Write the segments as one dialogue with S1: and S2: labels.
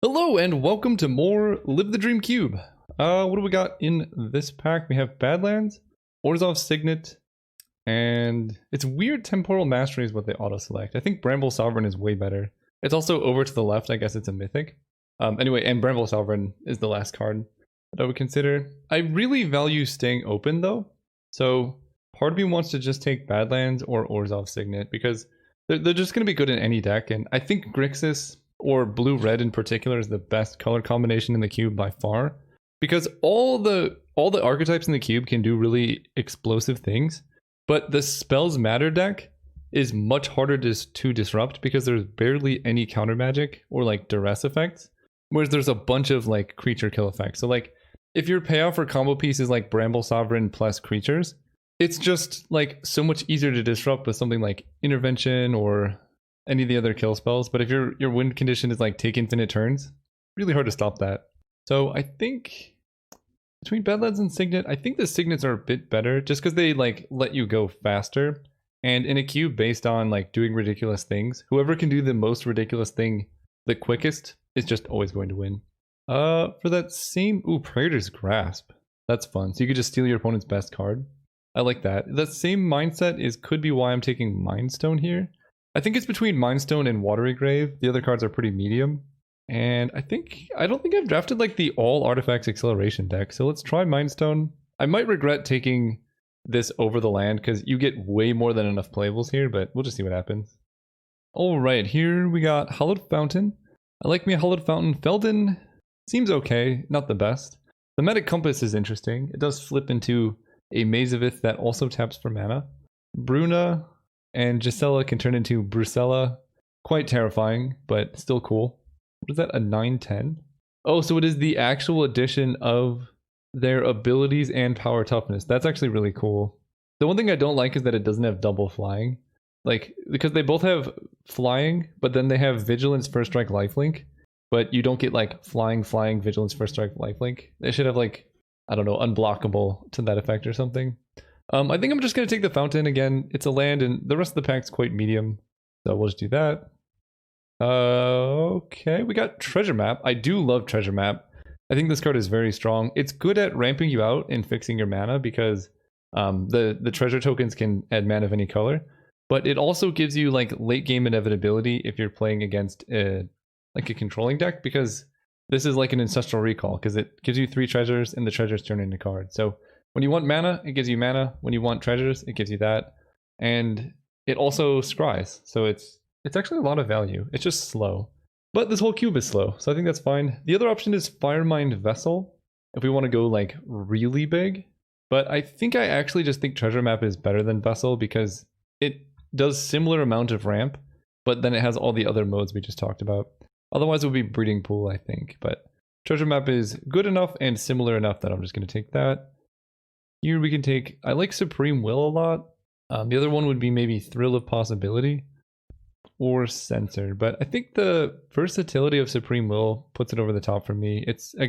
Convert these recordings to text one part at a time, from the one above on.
S1: Hello and welcome to more Live the Dream Cube. What do we got in this pack? We have Badlands, Orzhov's Signet, and it's weird Temporal Mastery is what they auto-select. I think Bramble Sovereign is way better. It's also over to the left, I guess it's a mythic. Anyway, and Bramble Sovereign is the last card that I would consider. I really value staying open though, so part of me wants to just take Badlands or Orzhov's Signet because they're just going to be good in any deck, and I think Grixis or blue-red in particular is the best color combination in the cube by far, because all the archetypes in the cube can do really explosive things, but the Spells Matter deck is much harder to disrupt because there's barely any counter magic or like duress effects, whereas there's a bunch of like creature kill effects. So like if your payoff for combo piece is like Bramble Sovereign plus creatures, it's just like so much easier to disrupt with something like Intervention or any of the other kill spells. But if your win condition is like take infinite turns, really hard to stop that. So I think between Badlands and Signet, I think the Signets are a bit better just because they like let you go faster. And in a cube based on like doing ridiculous things, whoever can do the most ridiculous thing the quickest is just always going to win. For that same, Praetor's Grasp. That's fun. So you could just steal your opponent's best card. I like that. That same mindset could be why I'm taking Mind Stone here. I think it's between Mind Stone and Watery Grave. The other cards are pretty medium. And I don't think I've drafted like the all artifacts acceleration deck. So let's try Mind Stone. I might regret taking this over the land because you get way more than enough playables here, but we'll just see what happens. All right, here we got Hollowed Fountain. I like me a Hollowed Fountain. Felden seems okay, not the best. The Medic Compass is interesting. It does flip into a Maze of Ith that also taps for mana. Bruna and Gisela can turn into Brucella. Quite terrifying, but still cool. What is that, a 9/10? Oh, so it is the actual addition of their abilities and power toughness. That's actually really cool. The one thing I don't like is that it doesn't have double flying. Like, because they both have flying, but then they have Vigilance, First Strike, Lifelink. But you don't get like flying, Vigilance, First Strike, Lifelink. They should have like, I don't know, unblockable to that effect or something. I think I'm just going to take the Fountain again. It's a land and the rest of the pack's quite medium. So we'll just do that. Okay, we got Treasure Map. I do love Treasure Map. I think this card is very strong. It's good at ramping you out and fixing your mana because the treasure tokens can add mana of any color. But it also gives you like late game inevitability if you're playing against like a controlling deck, because this is like an Ancestral Recall because it gives you 3 treasures and the treasures turn into cards. So when you want mana, it gives you mana. When you want treasures, it gives you that. And it also scries. So it's actually a lot of value. It's just slow. But this whole cube is slow, so I think that's fine. The other option is Firemind Vessel, if we want to go like really big. But I think I actually just think Treasure Map is better than Vessel because it does similar amount of ramp, but then it has all the other modes we just talked about. Otherwise it would be Breeding Pool, I think. But Treasure Map is good enough and similar enough that I'm just going to take that. Here we can take, I like Supreme Will a lot. The other one would be maybe Thrill of Possibility or Censor. But I think the versatility of Supreme Will puts it over the top for me. It's a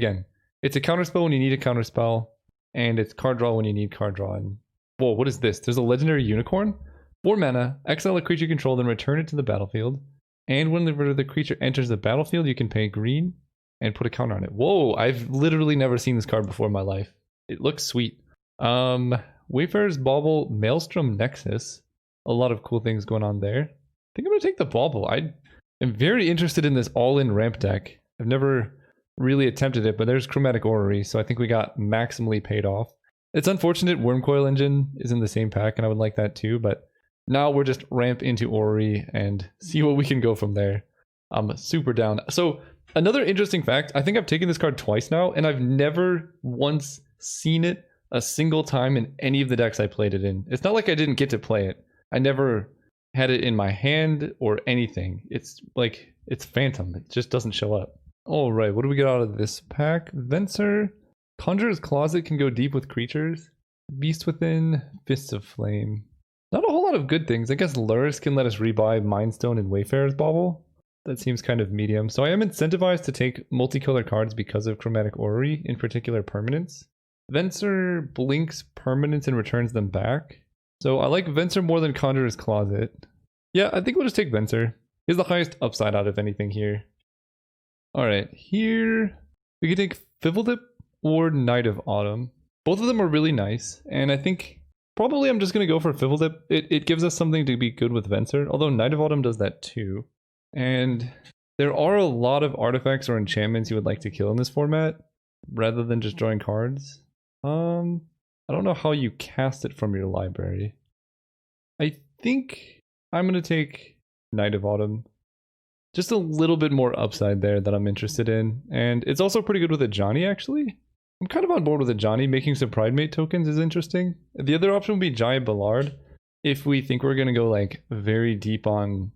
S1: counterspell when you need a counterspell, and it's card draw when you need card draw. And whoa, what is this? There's a Legendary Unicorn? 4 mana, exile a creature you control, then return it to the battlefield. And when the creature enters the battlefield, you can pay green and put a counter on it. Whoa, I've literally never seen this card before in my life. It looks sweet. Wayfarer's Bauble, Maelstrom Nexus. A lot of cool things going on there. I think I'm going to take the Bauble. I am very interested in this all-in ramp deck. I've never really attempted it, but there's Chromatic Orrery, so I think we got maximally paid off. It's unfortunate Wormcoil Engine is in the same pack, and I would like that too, but now we're just ramp into Orrery and see what we can go from there. I'm super down. So another interesting fact, I think I've taken this card twice now, and I've never once seen it a single time in any of the decks I played it in. It's not like I didn't get to play it. I never had it in my hand or anything. It's like, it's phantom. It just doesn't show up. All right, what do we get out of this pack? Venser, Conjurer's Closet can go deep with creatures. Beast Within, Fists of Flame. Not a whole lot of good things. I guess Luris can let us rebuy Mind Stone and Wayfarer's Bauble. That seems kind of medium. So I am incentivized to take multicolor cards because of Chromatic Orrery, in particular permanents. Venser blinks permanents and returns them back. So I like Venser more than Conjurer's Closet. Yeah, I think we'll just take Venser. He's the highest upside out of anything here. Alright, here we can take Fiddledip or Knight of Autumn. Both of them are really nice, and I think probably I'm just going to go for Fiddledip. It gives us something to be good with Venser, although Knight of Autumn does that too. And there are a lot of artifacts or enchantments you would like to kill in this format, rather than just drawing cards. I don't know how you cast it from your library. I think I'm going to take Knight of Autumn. Just a little bit more upside there that I'm interested in. And it's also pretty good with a Johnny, actually. I'm kind of on board with a Johnny. Making some Pride Mate tokens is interesting. The other option would be Giant Ballard, if we think we're going to go like very deep on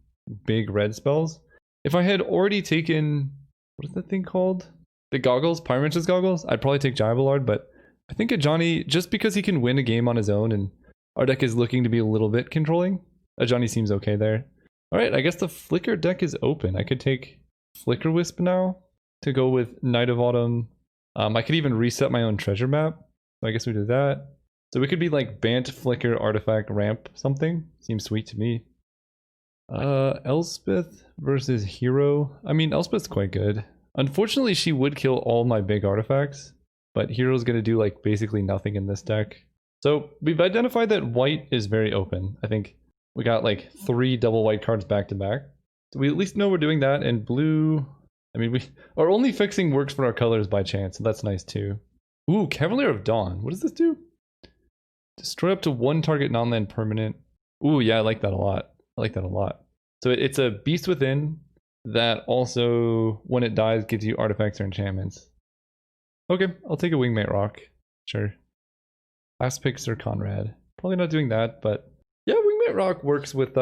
S1: big red spells. If I had already taken, what is that thing called? The goggles, Pyromancer's goggles? I'd probably take Giant Ballard, but I think a Johnny, just because he can win a game on his own and our deck is looking to be a little bit controlling, a Johnny seems okay there. Alright, I guess the Flicker deck is open. I could take Flicker Wisp now to go with Knight of Autumn. I could even reset my own treasure map. So I guess we do that. So we could be like Bant, Flicker, Artifact, Ramp, something. Seems sweet to me. Elspeth versus Hero. I mean, Elspeth's quite good. Unfortunately, she would kill all my big artifacts, but Hero's gonna do like basically nothing in this deck. So we've identified that white is very open. I think we got like 3 double white cards back to back. So we at least know we're doing that. And blue, I mean, we are only fixing works for our colors by chance, so that's nice too. Ooh, Cavalier of Dawn. What does this do? Destroy up to 1 target non-land permanent. Ooh, yeah, I like that a lot. I like that a lot. So it's a Beast Within that also, when it dies, gives you artifacts or enchantments. Okay, I'll take a Wingmate Rock. Sure. Last pick Sir Conrad. Probably not doing that, but yeah, Wingmate Rock works with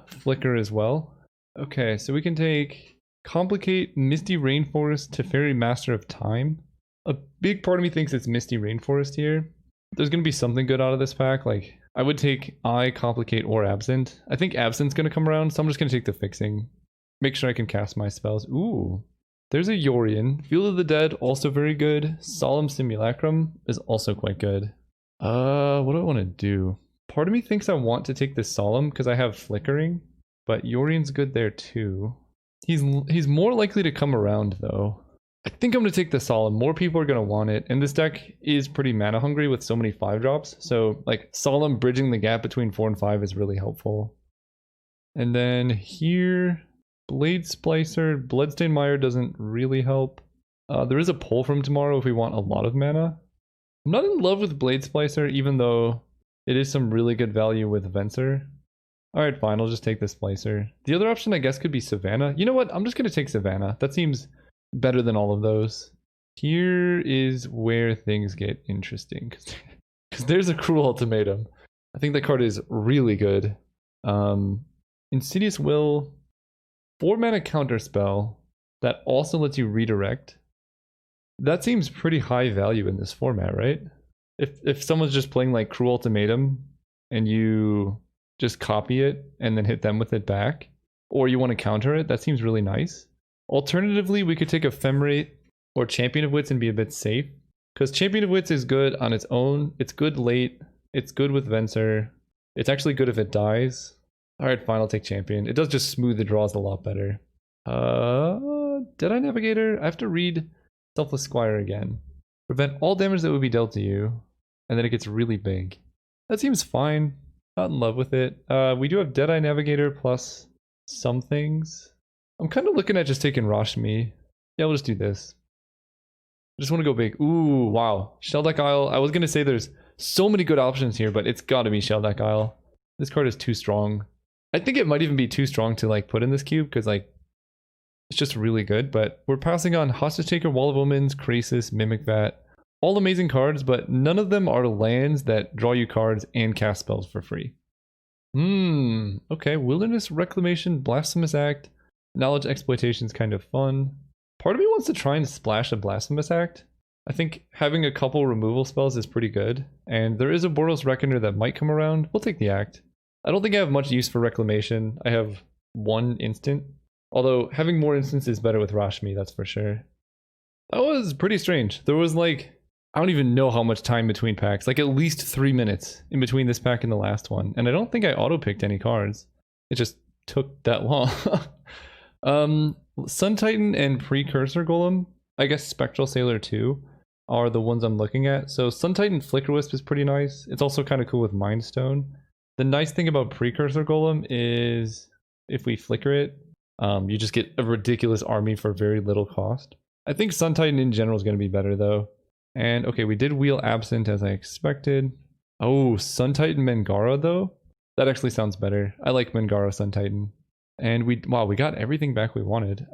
S1: Flicker as well. Okay, so we can take Complicate, Misty Rainforest, Teferi, Master of Time. A big part of me thinks it's Misty Rainforest here. There's going to be something good out of this pack. Like, I would take Complicate, or Absent. I think Absent's going to come around, so I'm just going to take the Fixing. Make sure I can cast my spells. Ooh, there's a Yorion. Field of the Dead, also very good. Solemn Simulacrum is also quite good. What do I want to do? Part of me thinks I want to take this Solemn because I have Flickering, but Yorion's good there too. He's more likely to come around though. I think I'm going to take the Solemn. More people are going to want it, and this deck is pretty mana hungry with so many 5-drops, so like Solemn bridging the gap between 4 and 5 is really helpful. And then here, Blade Splicer, Bloodstained Mire doesn't really help. There is a pull from tomorrow if we want a lot of mana. I'm not in love with Blade Splicer, even though it is some really good value with Venser. Alright, fine, I'll just take the Splicer. The other option I guess could be Savannah. You know what, I'm just going to take Savannah. That seems better than all of those. Here is where things get interesting, because there's a Cruel Ultimatum. I think that card is really good. Insidious Will, 4-mana counterspell that also lets you redirect. That seems pretty high value in this format, right? If someone's just playing like Cruel Ultimatum and you just copy it and then hit them with it back, or you want to counter it, that seems really nice. Alternatively, we could take Ephemerate or Champion of Wits and be a bit safe, because Champion of Wits is good on its own. It's good late. It's good with Venser. It's actually good if it dies. Alright, fine, I'll take Champion. It does just smooth the draws a lot better. Deadeye Navigator? I have to read Selfless Squire again. Prevent all damage that would be dealt to you, and then it gets really big. That seems fine. Not in love with it. We do have Deadeye Navigator plus some things. I'm kind of looking at just taking Rashmi. Yeah, we'll just do this. I just want to go big. Ooh, wow. Shelldeck Isle. I was going to say there's so many good options here, but it's got to be Shelldeck Isle. This card is too strong. I think it might even be too strong to like put in this cube, because like it's just really good. But we're passing on Hostage Taker, Wall of Omens, Krasis, Mimic Vat. All amazing cards, but none of them are lands that draw you cards and cast spells for free. Okay. Wilderness Reclamation, Blasphemous Act, Knowledge Exploitation is kind of fun. Part of me wants to try and splash a Blasphemous Act. I think having a couple removal spells is pretty good, and there is a Boros Reckoner that might come around. We'll take the Act. I don't think I have much use for Reclamation. I have 1 instant, although having more instants is better with Rashmi, that's for sure. That was pretty strange. There was like, I don't even know how much time between packs, like at least 3 minutes in between this pack and the last one, and I don't think I auto-picked any cards. It just took that long. Sun Titan and Precursor Golem, I guess Spectral Sailor too, are the ones I'm looking at. So Sun Titan Flicker Wisp is pretty nice. It's also kind of cool with Mind Stone. The nice thing about Precursor Golem is if we flicker it, you just get a ridiculous army for very little cost. I think Sun Titan in general is going to be better though. And okay, we did wheel Absent as I expected. Oh, Sun Titan Mangara though? That actually sounds better. I like Mangara Sun Titan. And we got everything back we wanted.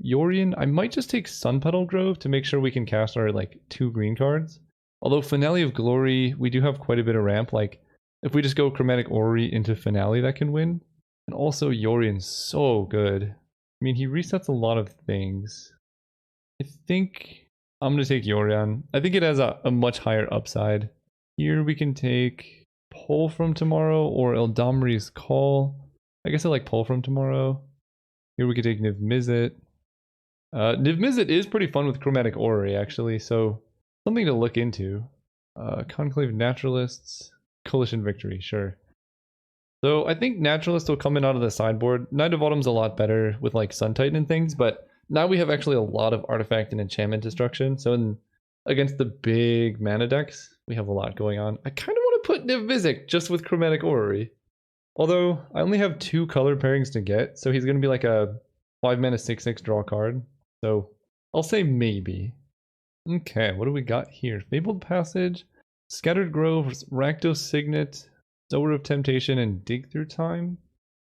S1: Yorion, I might just take Sun Petal Grove to make sure we can cast our like 2 green cards. Although Finale of Glory, we do have quite a bit of ramp. Like if we just go Chromatic Orrery into Finale, that can win. And also Yorion's so good. I mean, he resets a lot of things. I think I'm going to take Yorion. I think it has a much higher upside. Here we can take Pull from Tomorrow or Eldamri's Call. I guess I like Pull from Tomorrow. Here we could take Niv Mizzet. Niv Mizzet is pretty fun with Chromatic Orrery actually, so something to look into. Conclave Naturalists, Coalition Victory, sure. So I think Naturalist will come in out of the sideboard. Knight of Autumn's a lot better with like Sun Titan and things, but now we have actually a lot of artifact and enchantment destruction. So against the big mana decks, we have a lot going on. I kind of want to put Niv Mizzet just with Chromatic Orrery. Although I only have 2 color pairings to get, so he's going to be like a 5 mana 6/6 draw card. So I'll say maybe. Okay, what do we got here? Fabled Passage, Scattered Groves, Rakdos Signet, Sower of Temptation, and Dig Through Time.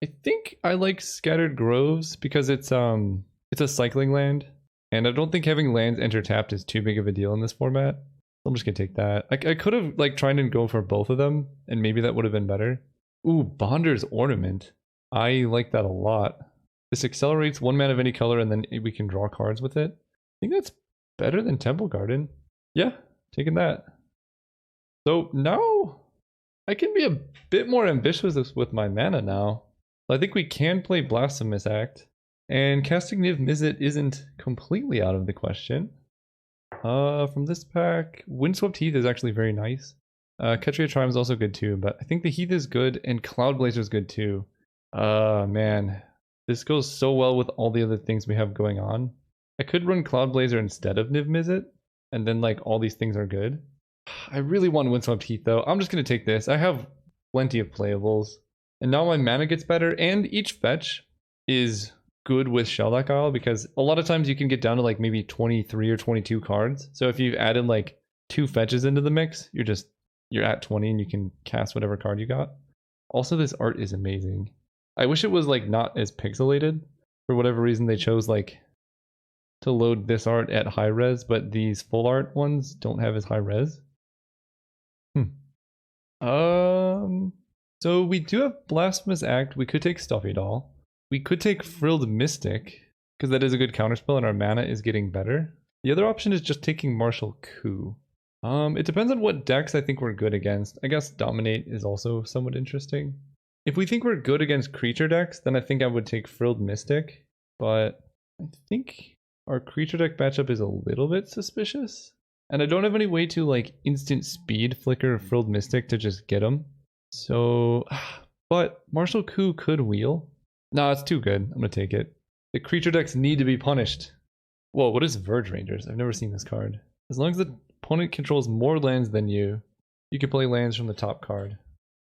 S1: I think I like Scattered Groves because it's a cycling land, and I don't think having lands enter tapped is too big of a deal in this format. So I'm just gonna take that. I could have like tried and go for both of them, and maybe that would have been better. Ooh, Bonder's Ornament. I like that a lot. This accelerates 1 mana of any color, and then we can draw cards with it. I think that's better than Temple Garden. Yeah, taking that. So now I can be a bit more ambitious with my mana now. I think we can play Blasphemous Act, and casting Niv Mizzet isn't completely out of the question. From this pack, Windswept Heath is actually very nice. Ketria Triumph is also good too, but I think the Heath is good, and Cloud Blazer is good too. Man, this goes so well with all the other things we have going on. I could run Cloud Blazer instead of Niv Mizzet, and then like all these things are good. I really want Windswept Heath though. I'm just gonna take this. I have plenty of playables, and now my mana gets better, and each fetch is good with Shellback Isle because a lot of times you can get down to like maybe 23 or 22 cards. So if you've added like 2 fetches into the mix, you're at 20 and you can cast whatever card you got. Also, this art is amazing. I wish it was like not as pixelated. For whatever reason, they chose like to load this art at high res, but these full art ones don't have as high res. So we do have Blasphemous Act. We could take Stuffy Doll. We could take Frilled Mystic, because that is a good counterspell and our mana is getting better. The other option is just taking Martial Coup. It depends on what decks I think we're good against. I guess Dominate is also somewhat interesting. If we think we're good against creature decks, then I think I would take Frilled Mystic. But I think our creature deck matchup is a little bit suspicious. And I don't have any way to like instant speed flicker Frilled Mystic to just get them. So, but Martial Coup could wheel. Nah, it's too good. I'm gonna take it. The creature decks need to be punished. Whoa, what is Verge Rangers? I've never seen this card. As long as the opponent controls more lands than you, you can play lands from the top card.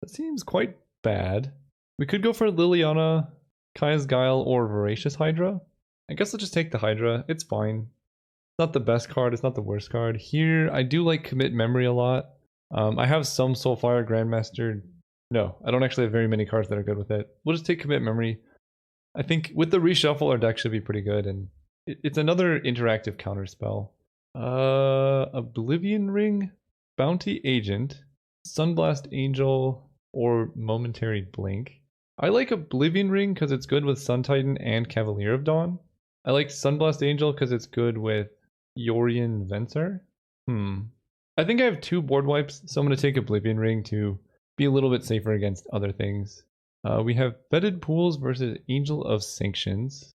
S1: That seems quite bad. We could go for Liliana, Kaya's Guile, or Voracious Hydra. I guess I'll just take the Hydra. It's fine. It's not the best card. It's not the worst card. Here, I do like Commit Memory a lot. I have some Soulfire Grandmaster. No, I don't actually have very many cards that are good with it. We'll just take Commit Memory. I think with the reshuffle, our deck should be pretty good, and it's another interactive counterspell. Oblivion Ring, Bounty Agent, Sunblast Angel, or Momentary Blink. I like Oblivion Ring because it's good with Sun Titan and Cavalier of Dawn. I like Sunblast Angel because it's good with Yorion Venser. I think I have 2 board wipes, so I'm going to take Oblivion Ring to be a little bit safer against other things. We have Bedded Pools versus Angel of Sanctions.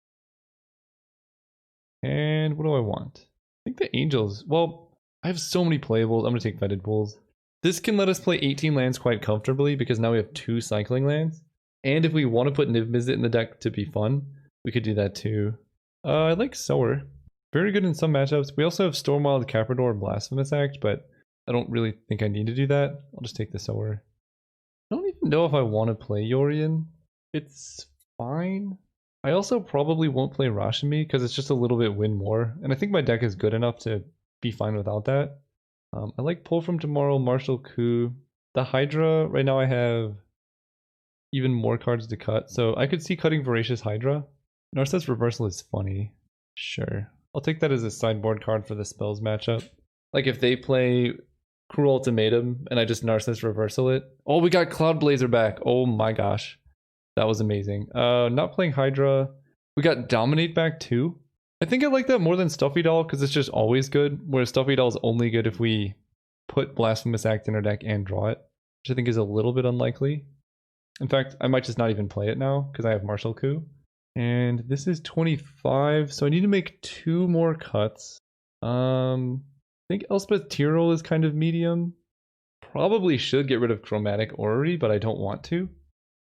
S1: And what do I want? I think the Angels, well, I have so many playables. I'm going to take Bedded Pools. This can let us play 18 lands quite comfortably because now we have 2 cycling lands. And if we want to put Niv Mizzet in the deck to be fun, we could do that too. I like Sower. Very good in some matchups. We also have Stormwild, Caprador, and Blasphemous Act, but I don't really think I need to do that. I'll just take the Sower. I don't even know if I want to play Yorion. It's fine. I also probably won't play Rashimi because it's just a little bit win more, and I think my deck is good enough to be fine without that. I like Pull from Tomorrow, Martial Coup. The Hydra, right now I have even more cards to cut, so I could see cutting Voracious Hydra. Narset's Reversal is funny. Sure. I'll take that as a sideboard card for the spells matchup. Like if they play Cruel Ultimatum and I just Narset's Reversal it. Oh, we got Cloud Blazer back. Oh my gosh. That was amazing. Not playing Hydra. We got Dominate back too. I think I like that more than Stuffy Doll because it's just always good, whereas Stuffy Doll is only good if we put Blasphemous Act in our deck and draw it, which I think is a little bit unlikely. In fact, I might just not even play it now because I have Martial Coup. And this is 25, so I need to make 2 more cuts. I think Elspeth Tyrrell is kind of medium. Probably should get rid of Chromatic Orrery, but I don't want to.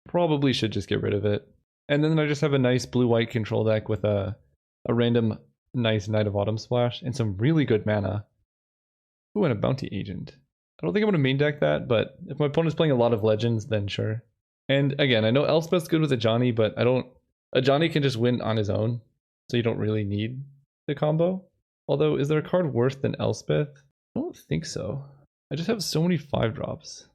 S1: Probably should just get rid of it. And then I just have a nice blue-white control deck with a random nice Knight of Autumn Splash and some really good mana. Ooh, and a Bounty Agent. I don't think I'm going to main deck that, but if my opponent's playing a lot of Legends, then sure. And again, I know Elspeth's good with Ajani, but I don't... Ajani can just win on his own, so you don't really need the combo. Although, is there a card worse than Elspeth? I don't think so. I just have so many 5-drops.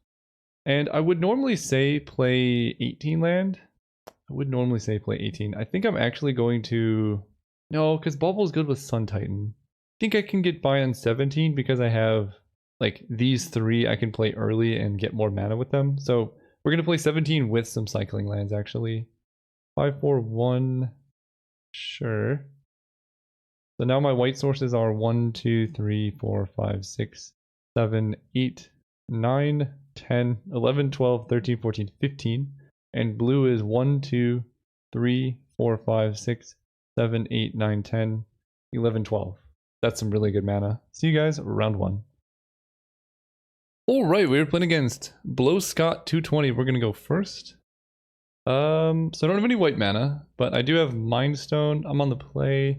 S1: And I would normally say play 18 land. I would normally say play 18. I think I'm actually going to... No, because Bubble's good with Sun Titan. I think I can get by on 17 because I have like these 3 I can play early and get more mana with them. So we're going to play 17 with some cycling lands actually. 5, 4, 1. Sure. So now my white sources are 1, 2, 3, 4, 5, 6, 7, 8, 9, 10, 11, 12, 13, 14, 15. And blue is 1, 2, 3, 4, 5, 6, 7, 8, 9, 10, 11, 12. That's some really good mana. See you guys round 1. Alright, we're playing against Blow Scott 220. We're going to go first. So I don't have any white mana, but I do have Mind Stone. I'm on the play.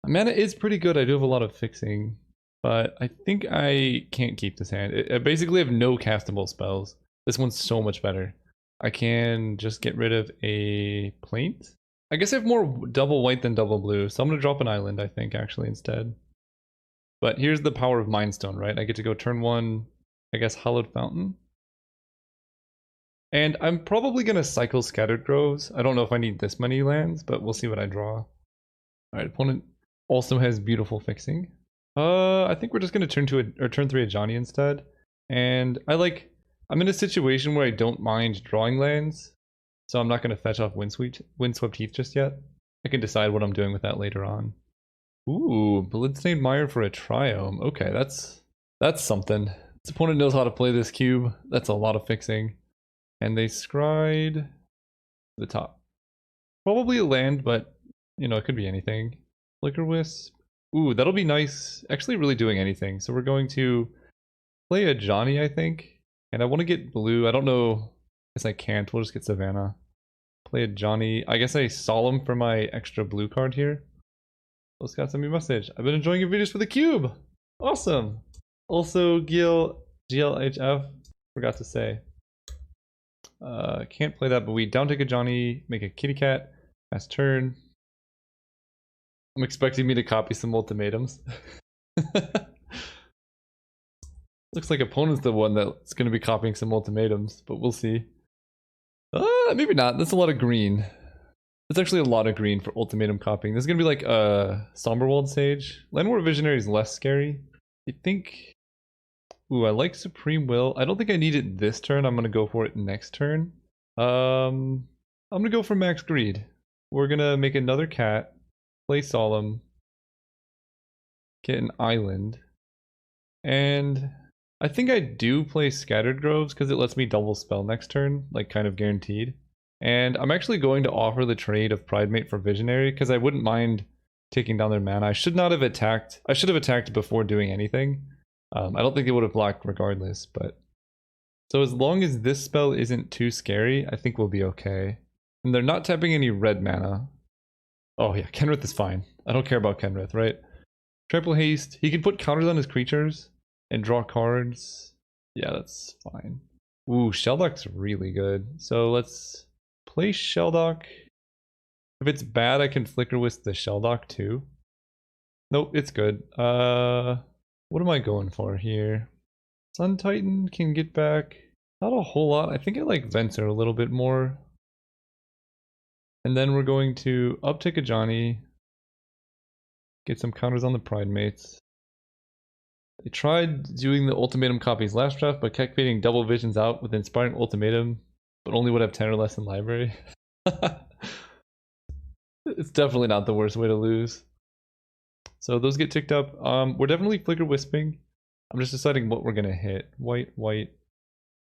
S1: My mana is pretty good. I do have a lot of fixing, but I think I can't keep this hand. I basically have no castable spells. This one's so much better. I can just get rid of a Plaint. I guess I have more double white than double blue, so I'm going to drop an island, I think, actually, instead. But here's the power of Mind Stone, right? I get to go turn 1, I guess, Hallowed Fountain. And I'm probably going to cycle Scattered Groves. I don't know if I need this many lands, but we'll see what I draw. Alright, opponent also has beautiful fixing. I think we're just going to turn 3 Ajani instead. And I'm in a situation where I don't mind drawing lands, so I'm not going to fetch off Windswept Heath just yet. I can decide what I'm doing with that later on. Ooh, Bloodstained Mire for a Triome. Okay, that's something. This opponent knows how to play this cube. That's a lot of fixing. And they scryed the top. Probably a land, but you know, it could be anything. Flicker Wisp. Ooh, that'll be nice. Actually really doing anything. So we're going to play a Johnny, I think. And I want to get blue. I don't know. I guess I can't. We'll just get Savannah. Play a Johnny. I guess I Solemn for my extra blue card here. Let's got send me a message. I've been enjoying your videos for the cube. Awesome. Also, GLHF. Forgot to say. Can't play that, but we down take a Johnny, make a kitty cat, fast turn. I'm expecting me to copy some ultimatums. Looks like opponent's the one that's going to be copying some ultimatums, but we'll see. Maybe not. That's a lot of green. That's actually a lot of green for ultimatum copying. This is going to be like a Somberwald Sage. Landwar Visionary is less scary. I think... Ooh, I like Supreme Will. I don't think I need it this turn. I'm going to go for it next turn. I'm going to go for Max Greed. We're going to make another cat, play Solemn, get an island, and I think I do play Scattered Groves because it lets me double spell next turn, like kind of guaranteed. And I'm actually going to offer the trade of Pridemate for Visionary because I wouldn't mind taking down their mana. I should not have attacked. I should have attacked before doing anything. I don't think they would have blocked regardless, but... So as long as this spell isn't too scary, I think we'll be okay. And they're not tapping any red mana. Oh yeah, Kenrith is fine. I don't care about Kenrith, right? Triple haste. He can put counters on his creatures and draw cards. Yeah, that's fine. Ooh, Sheldock's really good. So let's play Sheldock. If it's bad, I can Flicker Wisp the Sheldock too. Nope, it's good. What am I going for here? Sun Titan can get back not a whole lot. I think I like Venser a little bit more. And then we're going to uptick a Johnny. Get some counters on the Pride Mates. They tried doing the ultimatum copies last draft, but kept fading double visions out with inspiring ultimatum, but only would have 10 or less in library. It's definitely not the worst way to lose. So those get ticked up. We're definitely Flicker Wisping. I'm just deciding what we're gonna hit. White, white,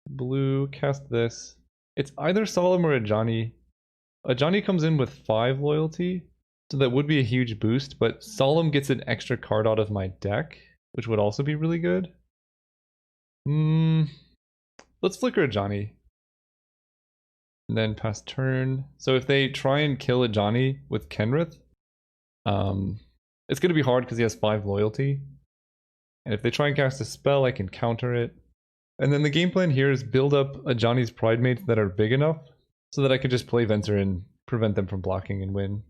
S1: blue, cast this. It's either Solemn or a Johnny. A Johnny comes in with 5 loyalty, so that would be a huge boost, but Solemn gets an extra card out of my deck, which would also be really good. Let's Flicker a Johnny. And then pass turn. So if they try and kill a Johnny with Kenrith, it's going to be hard because he has 5 loyalty. And if they try and cast a spell, I can counter it. And then the game plan here is build up a Johnny's Pride Mates that are big enough so that I can just play Venser and prevent them from blocking and win.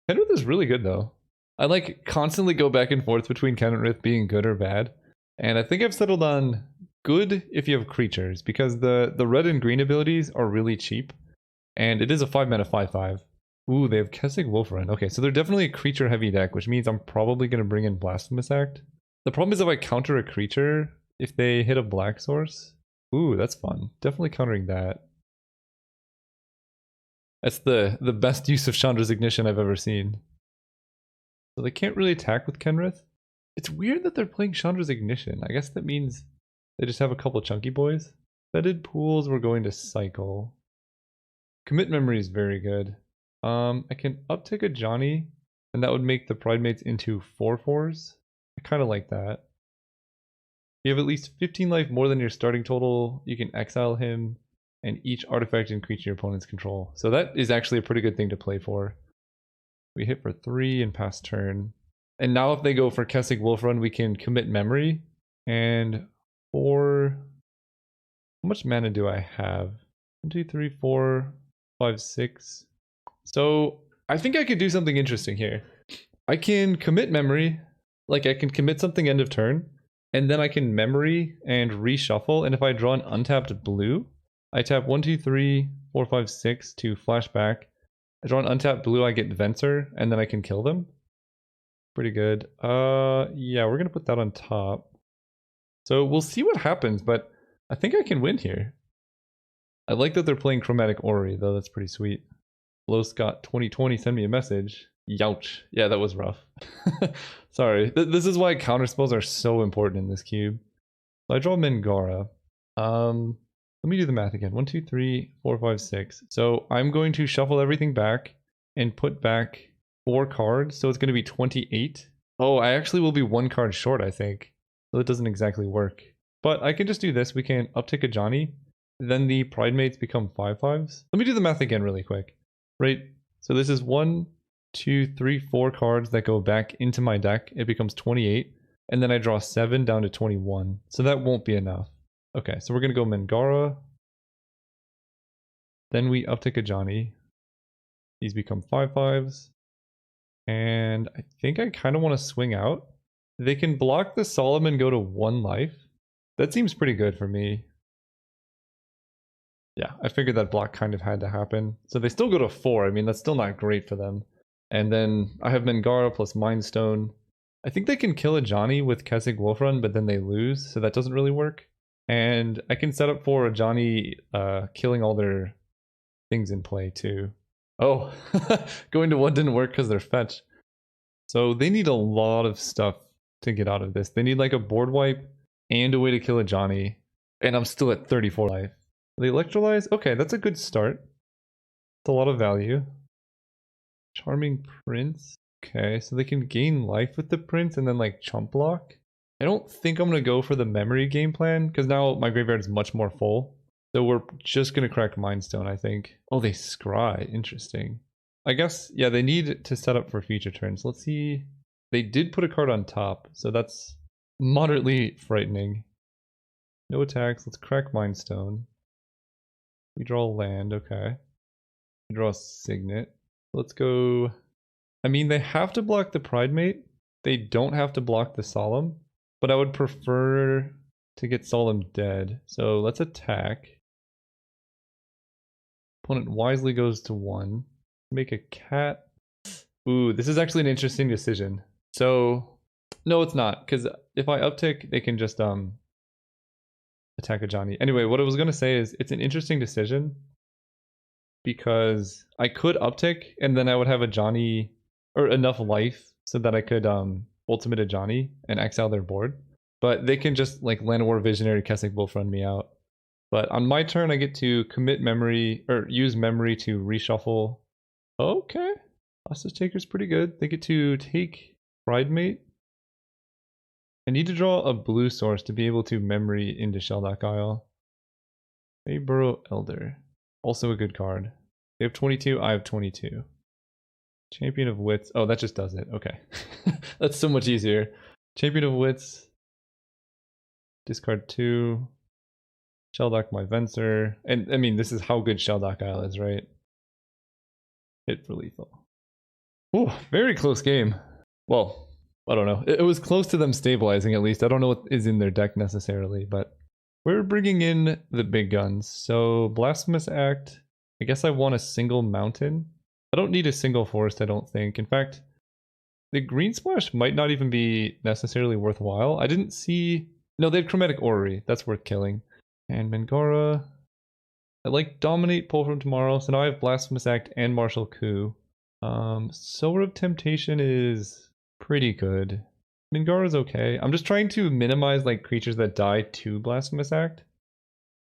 S1: Kenrith is really good though. I like constantly go back and forth between Kenrith being good or bad. And I think I've settled on good if you have creatures, because the red and green abilities are really cheap. And it is a 5-mana 5/5. Ooh, they have Kessig Wolfrun. Okay, so they're definitely a creature heavy deck, which means I'm probably going to bring in Blasphemous Act. The problem is if I counter a creature, if they hit a black source. Ooh, that's fun. Definitely countering that. That's the best use of Chandra's Ignition I've ever seen. So they can't really attack with Kenrith. It's weird that they're playing Chandra's Ignition. I guess that means they just have a couple chunky boys. Fetid Pools, we're going to cycle. Commit Memory is very good. I can uptick a Johnny, and that would make the Pride Mates into 4/4s. I kind of like that. You have at least 15 life more than your starting total. You can exile him, and each artifact and creature your opponents control. So that is actually a pretty good thing to play for. We hit for 3 and pass turn. And now if they go for Kessig Wolfrun, we can commit memory. And 4... How much mana do I have? 1, 2, 3, 4, 5, 6. So I think I could do something interesting here. I can commit memory. Like I can commit something end of turn. And then I can memory and reshuffle. And if I draw an untapped blue, I tap 1, 2, 3, 4, 5, 6 to flash back. I draw an untapped blue, I get Venser, and then I can kill them. Pretty good. Yeah, we're gonna put that on top. So we'll see what happens, but I think I can win here. I like that they're playing Chromatic Orrery, though. That's pretty sweet. Low Scott 2020 send me a message. Youch. Yeah, that was rough. Sorry. This is why counter spells are so important in this cube. So I draw Mangara. Let me do the math again. 1, 2, 3, 4, 5, 6. So I'm going to shuffle everything back and put back 4 cards. So it's going to be 28. Oh, I actually will be 1 card short, I think. So it doesn't exactly work. But I can just do this. We can uptick a Johnny. Then the Pride Mates become 5/5s. Let me do the math again really quick. Right? So this is 1, 2, 3, 4 cards that go back into my deck. It becomes 28. And then I draw 7 down to 21. So that won't be enough. Okay, so we're going to go Mangara. Then we uptick a Johnny. These become 5/5s. And I think I kind of want to swing out. They can block the Solemn and go to 1 life. That seems pretty good for me. Yeah, I figured that block kind of had to happen. So they still go to 4. I mean, that's still not great for them. And then I have Mangara plus Mind Stone. I think they can kill a Johnny with Kessig Wolfrun, but then they lose, so that doesn't really work. And I can set up for a Johnny killing all their things in play too. Oh, going to 1 didn't work because they're fetch. So they need a lot of stuff to get out of this. They need like a board wipe and a way to kill a Johnny. And I'm still at 34 life. They electrolyze? Okay, that's a good start. It's a lot of value. Charming Prince. Okay, so they can gain life with the Prince and then like chump block. I don't think I'm going to go for the memory game plan because now my graveyard is much more full. So we're just going to crack Mind Stone, I think. Oh, they scry. Interesting. I guess, yeah, they need to set up for future turns. Let's see. They did put a card on top, so that's moderately frightening. No attacks. Let's crack Mind Stone. We draw land, okay. We draw a Signet. Let's go. I mean, they have to block the Pridemate. They don't have to block the Solemn, but I would prefer to get Solemn dead. So let's attack. Opponent wisely goes to 1. Make a cat. Ooh, this is actually an interesting decision. So, no, it's not, because if I uptick, they can just attack a Johnny. Anyway, what I was gonna say is it's an interesting decision because I could uptick and then I would have a Johnny or enough life so that I could ultimate a Johnny and exile their board. But they can just like Land War Visionary Kessig Wolf run me out. But on my turn, I get to commit memory or use memory to reshuffle. Okay, Hostage Taker's pretty good. They get to take Pridemate. I need to draw a blue source to be able to memory into Shelldock Isle. Bayburrow Elder, also a good card. They have 22, I have 22. Champion of Wits, oh that just does it, okay. That's so much easier. Champion of Wits, discard 2, Shelldock my Venser, and I mean this is how good Shelldock Isle is, right? Hit for lethal. Ooh, very close game. Well, I don't know. It was close to them stabilizing at least. I don't know what is in their deck necessarily, but we're bringing in the big guns. So Blasphemous Act, I guess I want a single mountain. I don't need a single forest, I don't think. In fact, the green splash might not even be necessarily worthwhile. I didn't see... No, they have Chromatic Orrery. That's worth killing. And Mangara. I like Dominate, Pull from Tomorrow. So now I have Blasphemous Act and Martial Coup. Sower of Temptation is pretty good. Mangara's okay. I'm just trying to minimize like creatures that die to Blasphemous Act.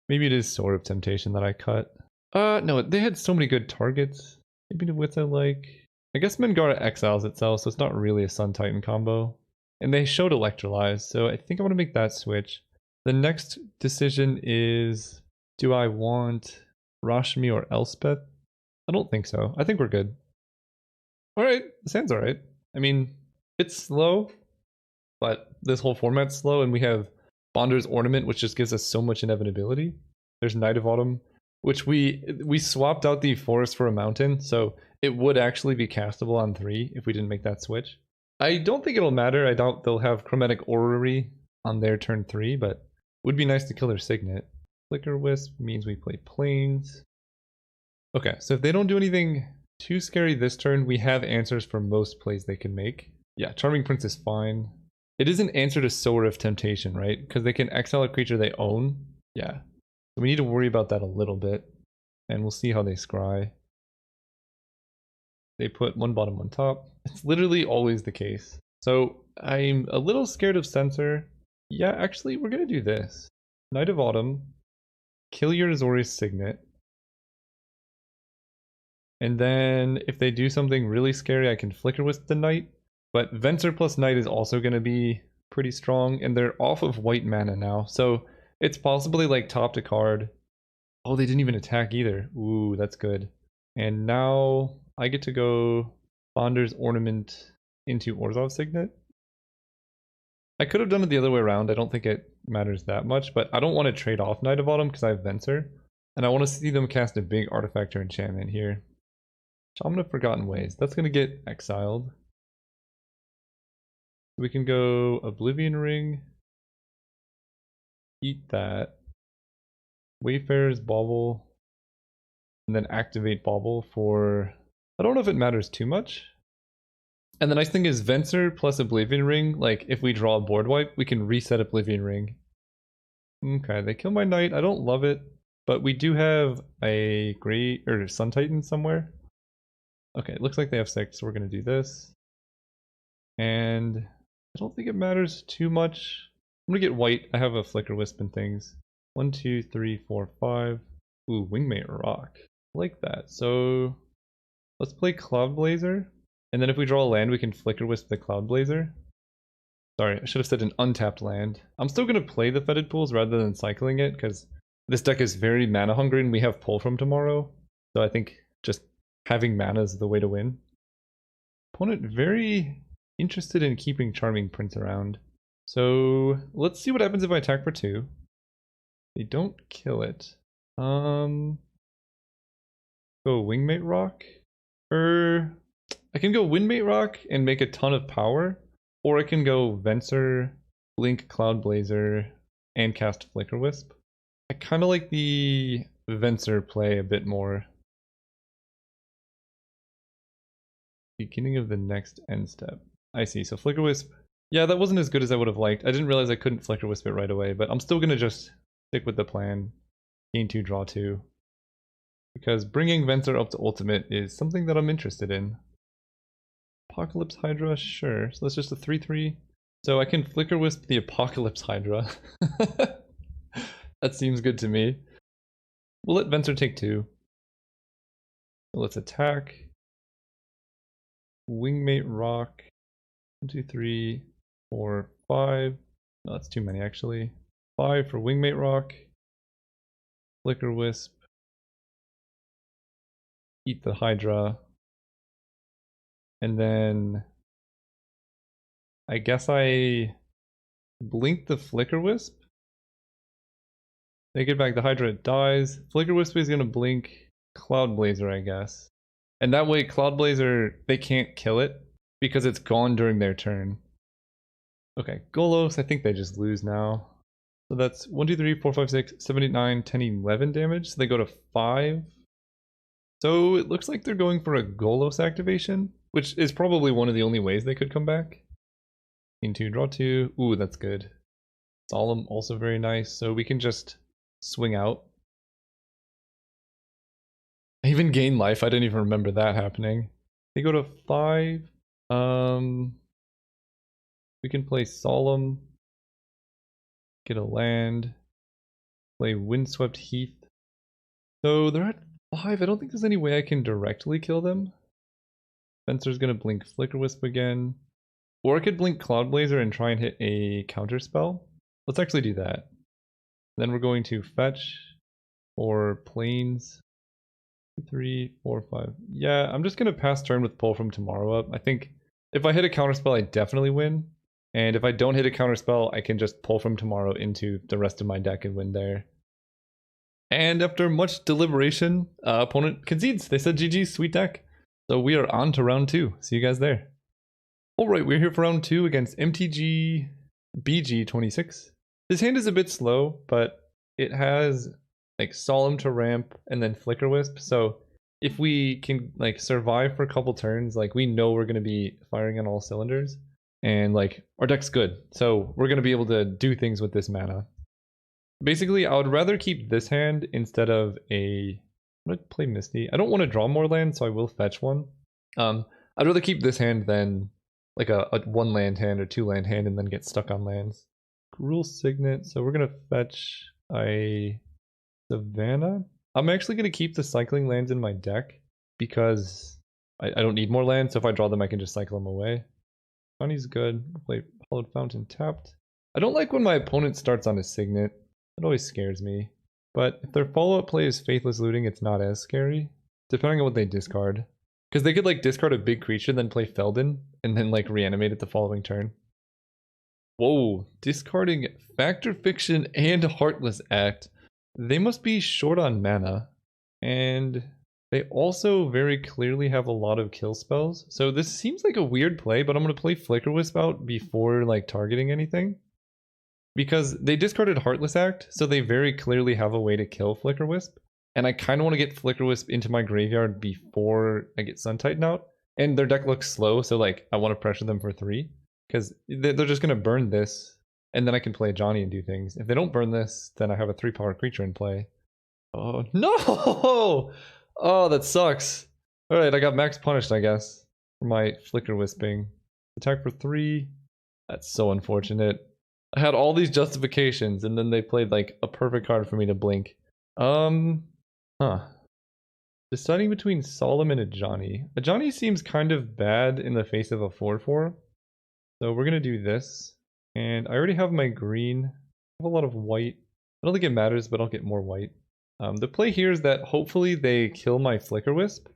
S1: Maybe it is Sword of Temptation that I cut. No, they had so many good targets. Maybe the Wits I like. I guess Mangara exiles itself, so it's not really a Sun Titan combo. And they showed Electrolyze, so I think I want to make that switch. The next decision is, do I want Rashmi or Elspeth? I don't think so. I think we're good. Alright, this hand's alright. I mean, it's slow, but this whole format's slow, and we have Bonder's Ornament, which just gives us so much inevitability. There's Night of Autumn, which we swapped out the forest for a mountain, so it would actually be castable on 3 if we didn't make that switch. I don't think it'll matter. I doubt they'll have Chromatic Orrery on their turn 3, but it would be nice to kill their Signet. Flicker Wisp means we play Plains. Okay, so if they don't do anything too scary this turn, we have answers for most plays they can make. Yeah, Charming Prince is fine. It is an answer to Sower of Temptation, right? Because they can exile a creature they own. Yeah. So we need to worry about that a little bit. And we'll see how they scry. They put one bottom, one top. It's literally always the case. So I'm a little scared of Censor. Yeah, actually, we're going to do this. Night of Autumn. Kill your Azorius Signet. And then if they do something really scary, I can Flicker with the Knight. But Venser plus Knight is also going to be pretty strong. And they're off of white mana now. So it's possibly like top to card. Oh, they didn't even attack either. Ooh, that's good. And now I get to go Bonder's Ornament into Orzhov Signet. I could have done it the other way around. I don't think it matters that much. But I don't want to trade off Night of Autumn because I have Venser. And I want to see them cast a big artifact or enchantment here. Shaman of Forgotten Ways. That's going to get exiled. We can go Oblivion Ring. Eat that. Wayfarer's Bauble. And then activate Bauble for... I don't know if it matters too much. And the nice thing is Venser plus Oblivion Ring, like if we draw a board wipe, we can reset Oblivion Ring. Okay, they kill my Knight. I don't love it, but we do have a Grey or Sun Titan somewhere. Okay, it looks like they have 6, so we're going to do this. And I don't think it matters too much. I'm going to get white. I have a Flicker Wisp and things. 1, 2, 3, 4, 5. Ooh, Wingmate Rock. I like that. So let's play Cloud Blazer. And then if we draw a land, we can Flicker Wisp the Cloud Blazer. Sorry, I should have said an untapped land. I'm still going to play the Fetid Pools rather than cycling it, because this deck is very mana hungry and we have Pull from tomorrow. So I think just having mana is the way to win. Opponent very interested in keeping Charming Prince around. So let's see what happens if I attack for 2. They don't kill it. Go Wingmate Rock. Or I can go Windmate Rock and make a ton of power. Or I can go Venser, Blink Cloud Blazer, and cast Flicker Wisp. I kind of like the Venser play a bit more. Beginning of the next end step. I see, so Flicker Wisp. Yeah, that wasn't as good as I would have liked. I didn't realize I couldn't Flicker Wisp it right away, but I'm still gonna just stick with the plan. Gain 2, draw 2. Because bringing Venser up to ultimate is something that I'm interested in. Apocalypse Hydra, sure. So that's just a 3-3. So I can Flicker Wisp the Apocalypse Hydra. That seems good to me. We'll let Venser take 2. So let's attack. Wingmate Rock. 1, 2, 3, 4, 5. No, that's too many actually. 5 for Wingmate Rock. Flicker Wisp. Eat the Hydra. And then I guess I blink the Flicker Wisp. They get back the Hydra, it dies. Flicker Wisp is gonna blink Cloud Blazer, I guess. And that way Cloud Blazer, they can't kill it because it's gone during their turn. Okay, Golos, I think they just lose now. So that's 1, 2, 3, 4, 5, 6, 7, 8, 9, 10, 11 damage. So they go to 5. So it looks like they're going for a Golos activation, which is probably one of the only ways they could come back. Gain 2, draw 2. Ooh, that's good. Solemn, also very nice. So we can just swing out. I even gain life. I didn't even remember that happening. They go to 5. We can play Solemn. Get a land. Play Windswept Heath. So they're at 5. I don't think there's any way I can directly kill them. Spencer's gonna blink Flicker Wisp again. Or I could blink Cloud Blazer and try and hit a counter spell. Let's actually do that. Then we're going to fetch or planes. 3, 4, 5. Yeah, I'm just gonna pass turn with pull from tomorrow up. I think if I hit a counter spell, I definitely win. And if I don't hit a counter spell, I can just pull from tomorrow into the rest of my deck and win there. And after much deliberation, opponent concedes. They said GG, sweet deck. So we are on to round 2. See you guys there. Alright, we're here for round 2 against MTG BG26. This hand is a bit slow, but it has like Solemn to ramp and then Flicker Wisp. So if we can like survive for a couple turns, like we know we're going to be firing on all cylinders. And like our deck's good. So we're going to be able to do things with this mana. Basically, I would rather keep this hand instead of a... I'm going to play Misty. I don't want to draw more land, so I will fetch one. I'd rather keep this hand than like a 1 land hand or 2 land hand and then get stuck on lands. Rule Signet, so we're going to fetch a Savannah. I'm actually going to keep the cycling lands in my deck because I don't need more lands, so if I draw them I can just cycle them away. Johnny's good. I'll play Hollowed Fountain tapped. I don't like when my opponent starts on a Signet. It always scares me. But if their follow-up play is Faithless Looting, it's not as scary. Depending on what they discard. Because they could like discard a big creature, then play Feldon, and then like reanimate it the following turn. Whoa, discarding Factor Fiction and Heartless Act. They must be short on mana. And they also very clearly have a lot of kill spells. So this seems like a weird play, but I'm going to play Flicker Wisp out before like targeting anything. Because they discarded Heartless Act, so they very clearly have a way to kill Flicker Wisp. And I kind of want to get Flicker Wisp into my graveyard before I get Sun Titan out. And their deck looks slow, so like I want to pressure them for 3. Because they're just going to burn this, and then I can play Johnny and do things. If they don't burn this, then I have a 3-power creature in play. Oh, no! Oh, that sucks. Alright, I got max punished, I guess, for my Flicker Wisping. Attack for 3. That's so unfortunate. I had all these justifications, and then they played like a perfect card for me to blink. Deciding between Solemn and a Johnny. A Johnny seems kind of bad in the face of a 4-4. So we're gonna do this. And I already have my green. I have a lot of white. I don't think it matters, but I'll get more white. The play here is that hopefully they kill my Flicker Wisp.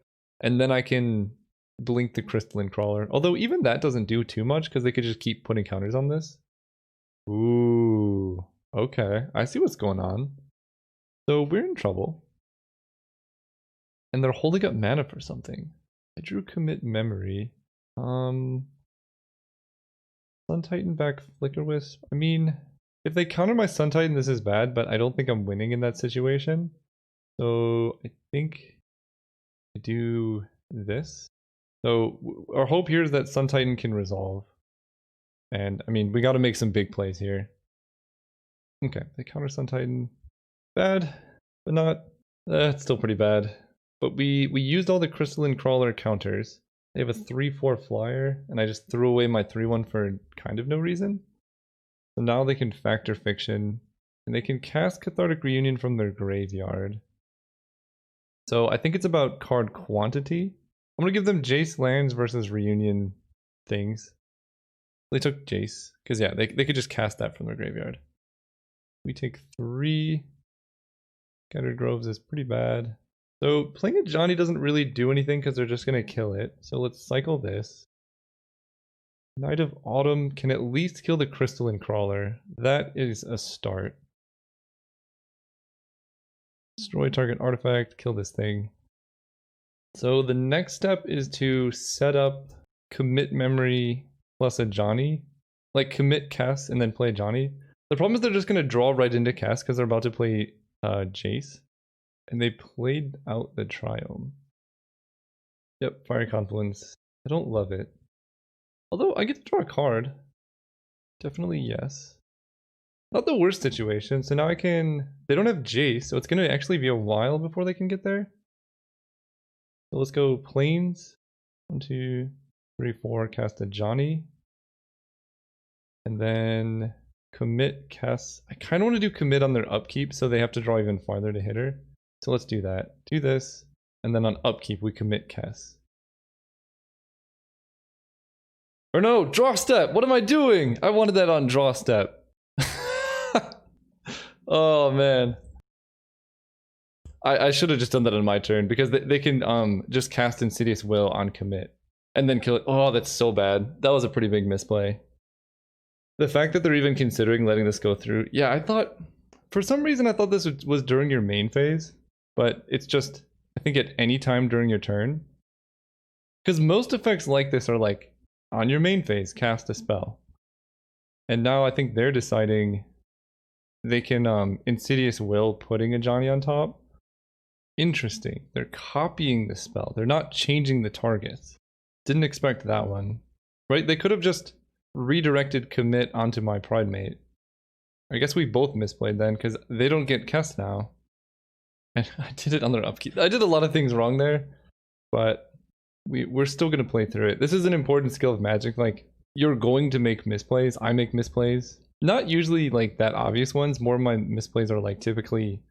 S1: And then I can blink the Crystalline Crawler. Although even that doesn't do too much because they could just keep putting counters on this. Ooh, okay. I see what's going on. So we're in trouble. And they're holding up mana for something. I drew Commit Memory. Sun Titan back Flicker Wisp. I mean, if they counter my Sun Titan, this is bad, but I don't think I'm winning in that situation. So I think I do this. So our hope here is that Sun Titan can resolve. And I mean, we got to make some big plays here. Okay, they counter Sun Titan. Bad, but not. It's still pretty bad. But we used all the Crystalline Crawler counters. They have a 3/4 flyer, and I just threw away my 3/1 for kind of no reason. So now they can Factor Fiction, and they can cast Cathartic Reunion from their graveyard. So I think it's about card quantity. I'm gonna give them Jace lands versus Reunion things. They took Jace, because yeah, they could just cast that from their graveyard. We take 3. Scattered Groves is pretty bad. So playing a Johnny doesn't really do anything because they're just gonna kill it. So let's cycle this. Knight of Autumn can at least kill the Crystalline Crawler. That is a start. Destroy target artifact, kill this thing. So the next step is to set up Commit Memory plus a Johnny. Like commit Cass and then play Johnny. The problem is they're just going to draw right into Cass because they're about to play Jace. And they played out the Triome. Yep, Fire Confluence. I don't love it. Although I get to draw a card. Definitely yes. Not the worst situation. So now I can... They don't have Jace, so it's going to actually be a while before they can get there. So let's go Plains. 1, 2, 3, 4. Cast a Johnny. And then commit Cass. I kind of want to do commit on their upkeep so they have to draw even farther to hit her. So let's do that. Do this. And then on upkeep we commit Cass. Or no, draw step! What am I doing? I wanted that on draw step. Oh man. I should have just done that on my turn because they can just cast Insidious Will on commit. And then kill it. Oh, that's so bad. That was a pretty big misplay. The fact that they're even considering letting this go through. Yeah, I thought... For some reason I thought this was during your main phase. But it's just, I think at any time during your turn. Because most effects like this are like, on your main phase, cast a spell. And now I think they're deciding they can Insidious Will putting a Johnny on top. Interesting. They're copying the spell. They're not changing the targets. Didn't expect that one. Right? They could have just redirected commit onto my Pride Mate. I guess we both misplayed then, because they don't get cast now. And I did it on their upkeep. I did a lot of things wrong there, but we're still going to play through it. This is an important skill of Magic. Like, you're going to make misplays. I make misplays. Not usually like that obvious ones. More of my misplays are like typically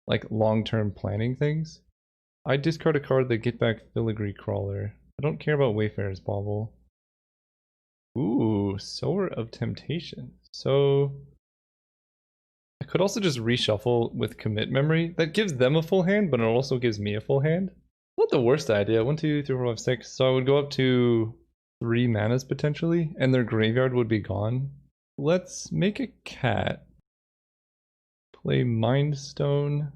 S1: like long-term planning things. I discard a card that get back Filigree Crawler. I don't care about Wayfarer's Bauble. Ooh, Sower of Temptation. So I could also just reshuffle with Commit Memory. That gives them a full hand, but it also gives me a full hand. Not the worst idea. 1, 2, 3, 4, 5, 6. So I would go up to 3 manas potentially, and their graveyard would be gone. Let's make a cat. Play Mind Stone.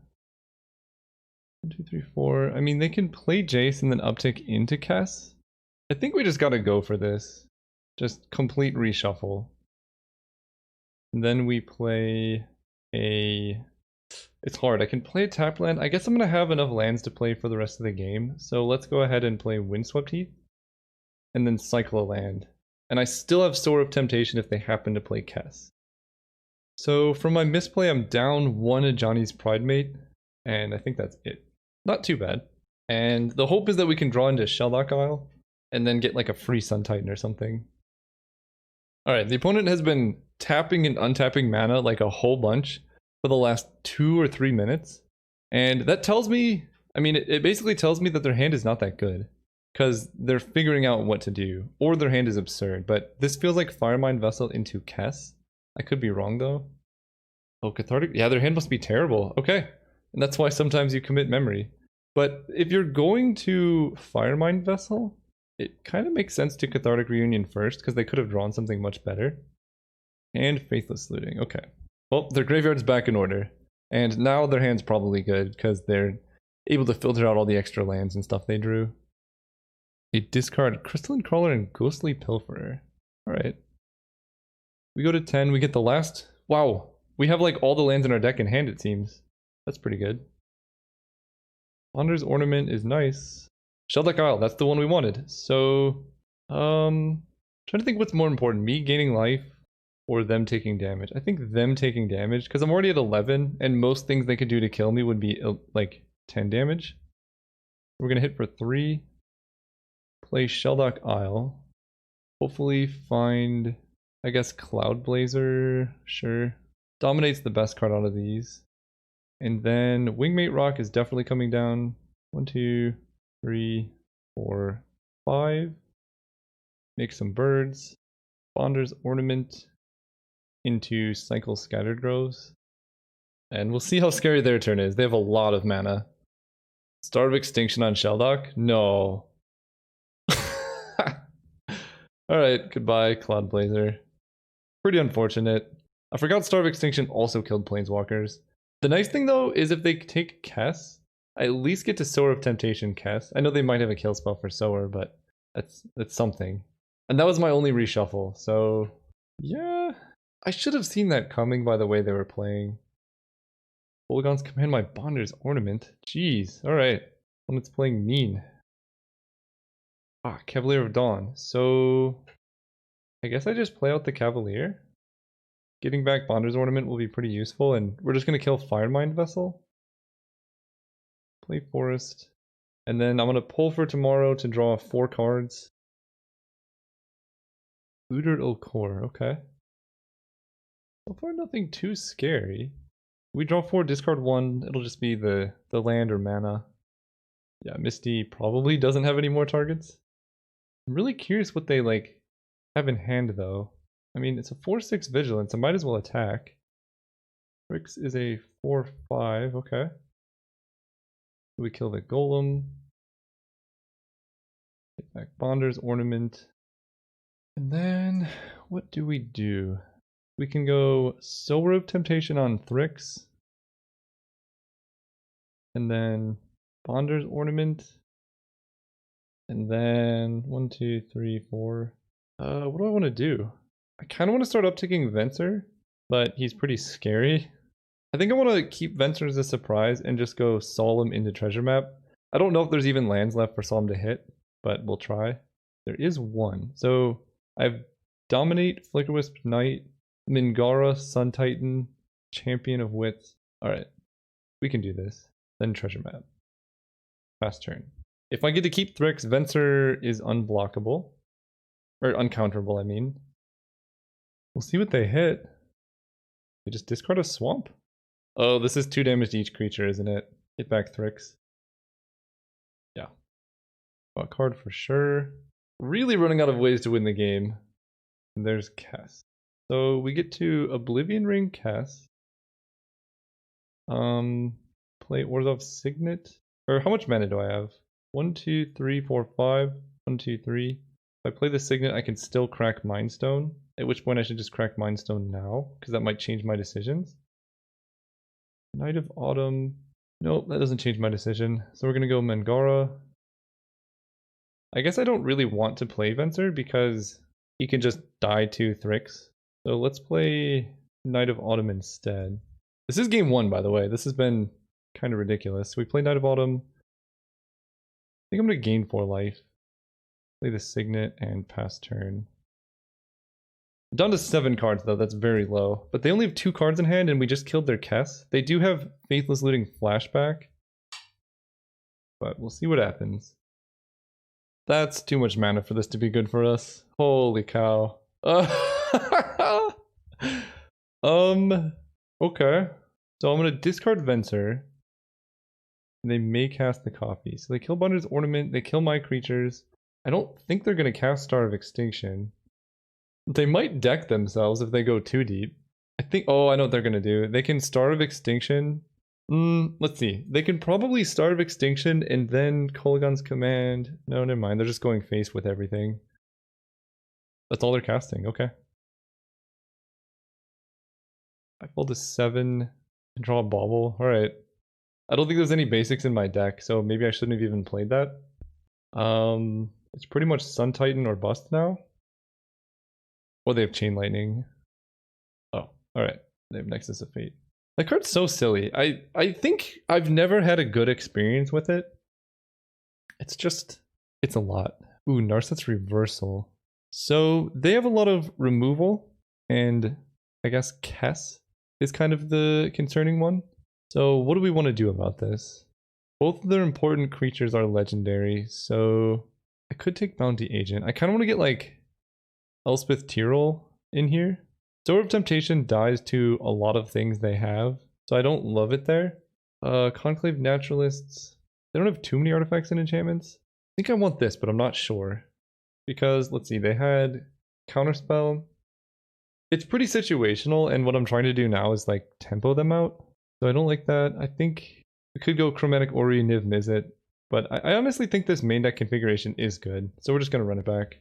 S1: 1, 2, 3, 4. I mean, they can play Jace and then uptick into Cass. I think we just gotta go for this. Just complete reshuffle. And then we play a... It's hard. I can play a tap land. I guess I'm gonna have enough lands to play for the rest of the game. So let's go ahead and play Windswept Heath. And then cycle a land. And I still have Sower of Temptation if they happen to play Cass. So from my misplay, I'm down 1 of Johnny's Pride Mate. And I think that's it. Not too bad. And the hope is that we can draw into Shelldock Isle. And then get like a free Sun Titan or something. Alright, the opponent has been tapping and untapping mana like a whole bunch for the last 2 or 3 minutes. And that tells me, I mean, it basically tells me that their hand is not that good. Because they're figuring out what to do. Or their hand is absurd. But this feels like Firemind Vessel into Kess. I could be wrong though. Oh, Cathartic? Yeah, their hand must be terrible. Okay. And that's why sometimes you commit memory. But if you're going to Firemind Vessel, it kind of makes sense to Cathartic Reunion first, because they could have drawn something much better. And Faithless Looting, okay. Well, their graveyard's back in order. And now their hand's probably good, because they're able to filter out all the extra lands and stuff they drew. They discard Crystalline Crawler and Ghostly Pilferer. Alright. We go to 10, we get the last... Wow! We have like all the lands in our deck in hand, it seems. That's pretty good. Wanderer's Ornament is nice. Shelduck Isle, that's the one we wanted. So, trying to think what's more important, me gaining life or them taking damage. I think them taking damage, because I'm already at 11, and most things they could do to kill me would be like 10 damage. We're gonna hit for 3. Play Shelduck Isle. Hopefully find, I guess, Cloud Blazer, sure. Dominate's the best card out of these. And then Wingmate Rock is definitely coming down. 1, 2, 3, 4, 5. Make some birds. Bonder's Ornament into Cycle Scattered Groves. And we'll see how scary their turn is. They have a lot of mana. Star of Extinction on Shelduck? No. Alright, goodbye, Cloud Blazer. Pretty unfortunate. I forgot Star of Extinction also killed Planeswalkers. The nice thing though is if they take Kess, I at least get to Sower of Temptation Kess. I know they might have a kill spell for Sower, but that's something. And that was my only reshuffle, so yeah. I should have seen that coming by the way they were playing. Polygons command my Bonder's Ornament. Jeez, alright. When it's playing mean. Ah, Cavalier of Dawn. So I guess I just play out the Cavalier. Getting back Bonder's Ornament will be pretty useful, and we're just gonna kill Firemind Vessel. Play Forest. And then I'm gonna pull for tomorrow to draw 4 cards. Looter Ulcor, okay. So far nothing too scary. We draw 4, discard 1, it'll just be the land or mana. Yeah, Misty probably doesn't have any more targets. I'm really curious what they like have in hand though. I mean, it's a 4/6 Vigilance, I might as well attack. Rix is a 4/5, okay. We kill the Golem. Get back Bonder's Ornament. And then, what do? We can go Sower of Temptation on Thrix. And then Bonder's Ornament. And then 1, 2, 3, 4. What do I want to do? I kind of want to start upticking Venser, but he's pretty scary. I think I want to keep Venser as a surprise and just go Solemn into Treasure Map. I don't know if there's even lands left for Solemn to hit, but we'll try. There is one. So I have Dominate, Flickerwisp Knight, Mingara, Sun Titan, Champion of Wits. Alright, we can do this. Then Treasure Map. Fast turn. If I get to keep Thrix, Venser is unblockable. Or uncounterable, I mean. We'll see what they hit. They just discard a Swamp? Oh, this is 2 damage to each creature, isn't it? Hit back Thrix. Yeah. Draw a card for sure. Really running out of ways to win the game. And there's Kess. So we get to Oblivion Ring Kess. Play Orzhov Signet. Or how much mana do I have? 1, 2, 3, 4, 5. 1, 2, 3. If I play the Signet, I can still crack Mind Stone. At which point I should just crack Mind Stone now, because that might change my decisions. Night of Autumn. Nope, that doesn't change my decision. So we're gonna go Mangara. I guess I don't really want to play Venser because he can just die to Thrix. So let's play Night of Autumn instead. This is game 1, by the way. This has been kind of ridiculous. We play Night of Autumn. I think I'm gonna gain 4 life. Play the Signet and pass turn. Down to 7 cards though, that's very low. But they only have 2 cards in hand and we just killed their Kess. They do have Faithless Looting Flashback. But we'll see what happens. That's too much mana for this to be good for us. Holy cow. Okay. So I'm gonna discard Venser. And they may cast the copy. So they kill Bonder's Ornament, they kill my creatures. I don't think they're gonna cast Star of Extinction. They might deck themselves if they go too deep. I think, oh, I know what they're gonna do. They can Star of Extinction Let's see. They can probably Starve Extinction and then Kolaghan's Command. No, never mind. They're just going face with everything. That's all they're casting. Okay. I pulled a 7 and draw a Bauble. Alright. I don't think there's any basics in my deck, so maybe I shouldn't have even played that. It's pretty much Sun Titan or bust now. Or they have Chain Lightning. Oh, alright. They have Nexus of Fate. That card's so silly. I think I've never had a good experience with it. It's just, it's a lot. Ooh, Narset's Reversal. So they have a lot of removal, and I guess Kess is kind of the concerning one. So what do we want to do about this? Both of their important creatures are legendary, so I could take Bounty Agent. I kind of want to get like Elspeth Tyrell in here. Door of Temptation dies to a lot of things they have, so I don't love it there. Conclave Naturalists, they don't have too many artifacts and enchantments. I think I want this, but I'm not sure. Because, let's see, they had Counterspell. It's pretty situational, and what I'm trying to do now is like tempo them out. So I don't like that. I think we could go Chromatic Ori, Niv Mizzet, but I honestly think this main deck configuration is good, so we're just going to run it back.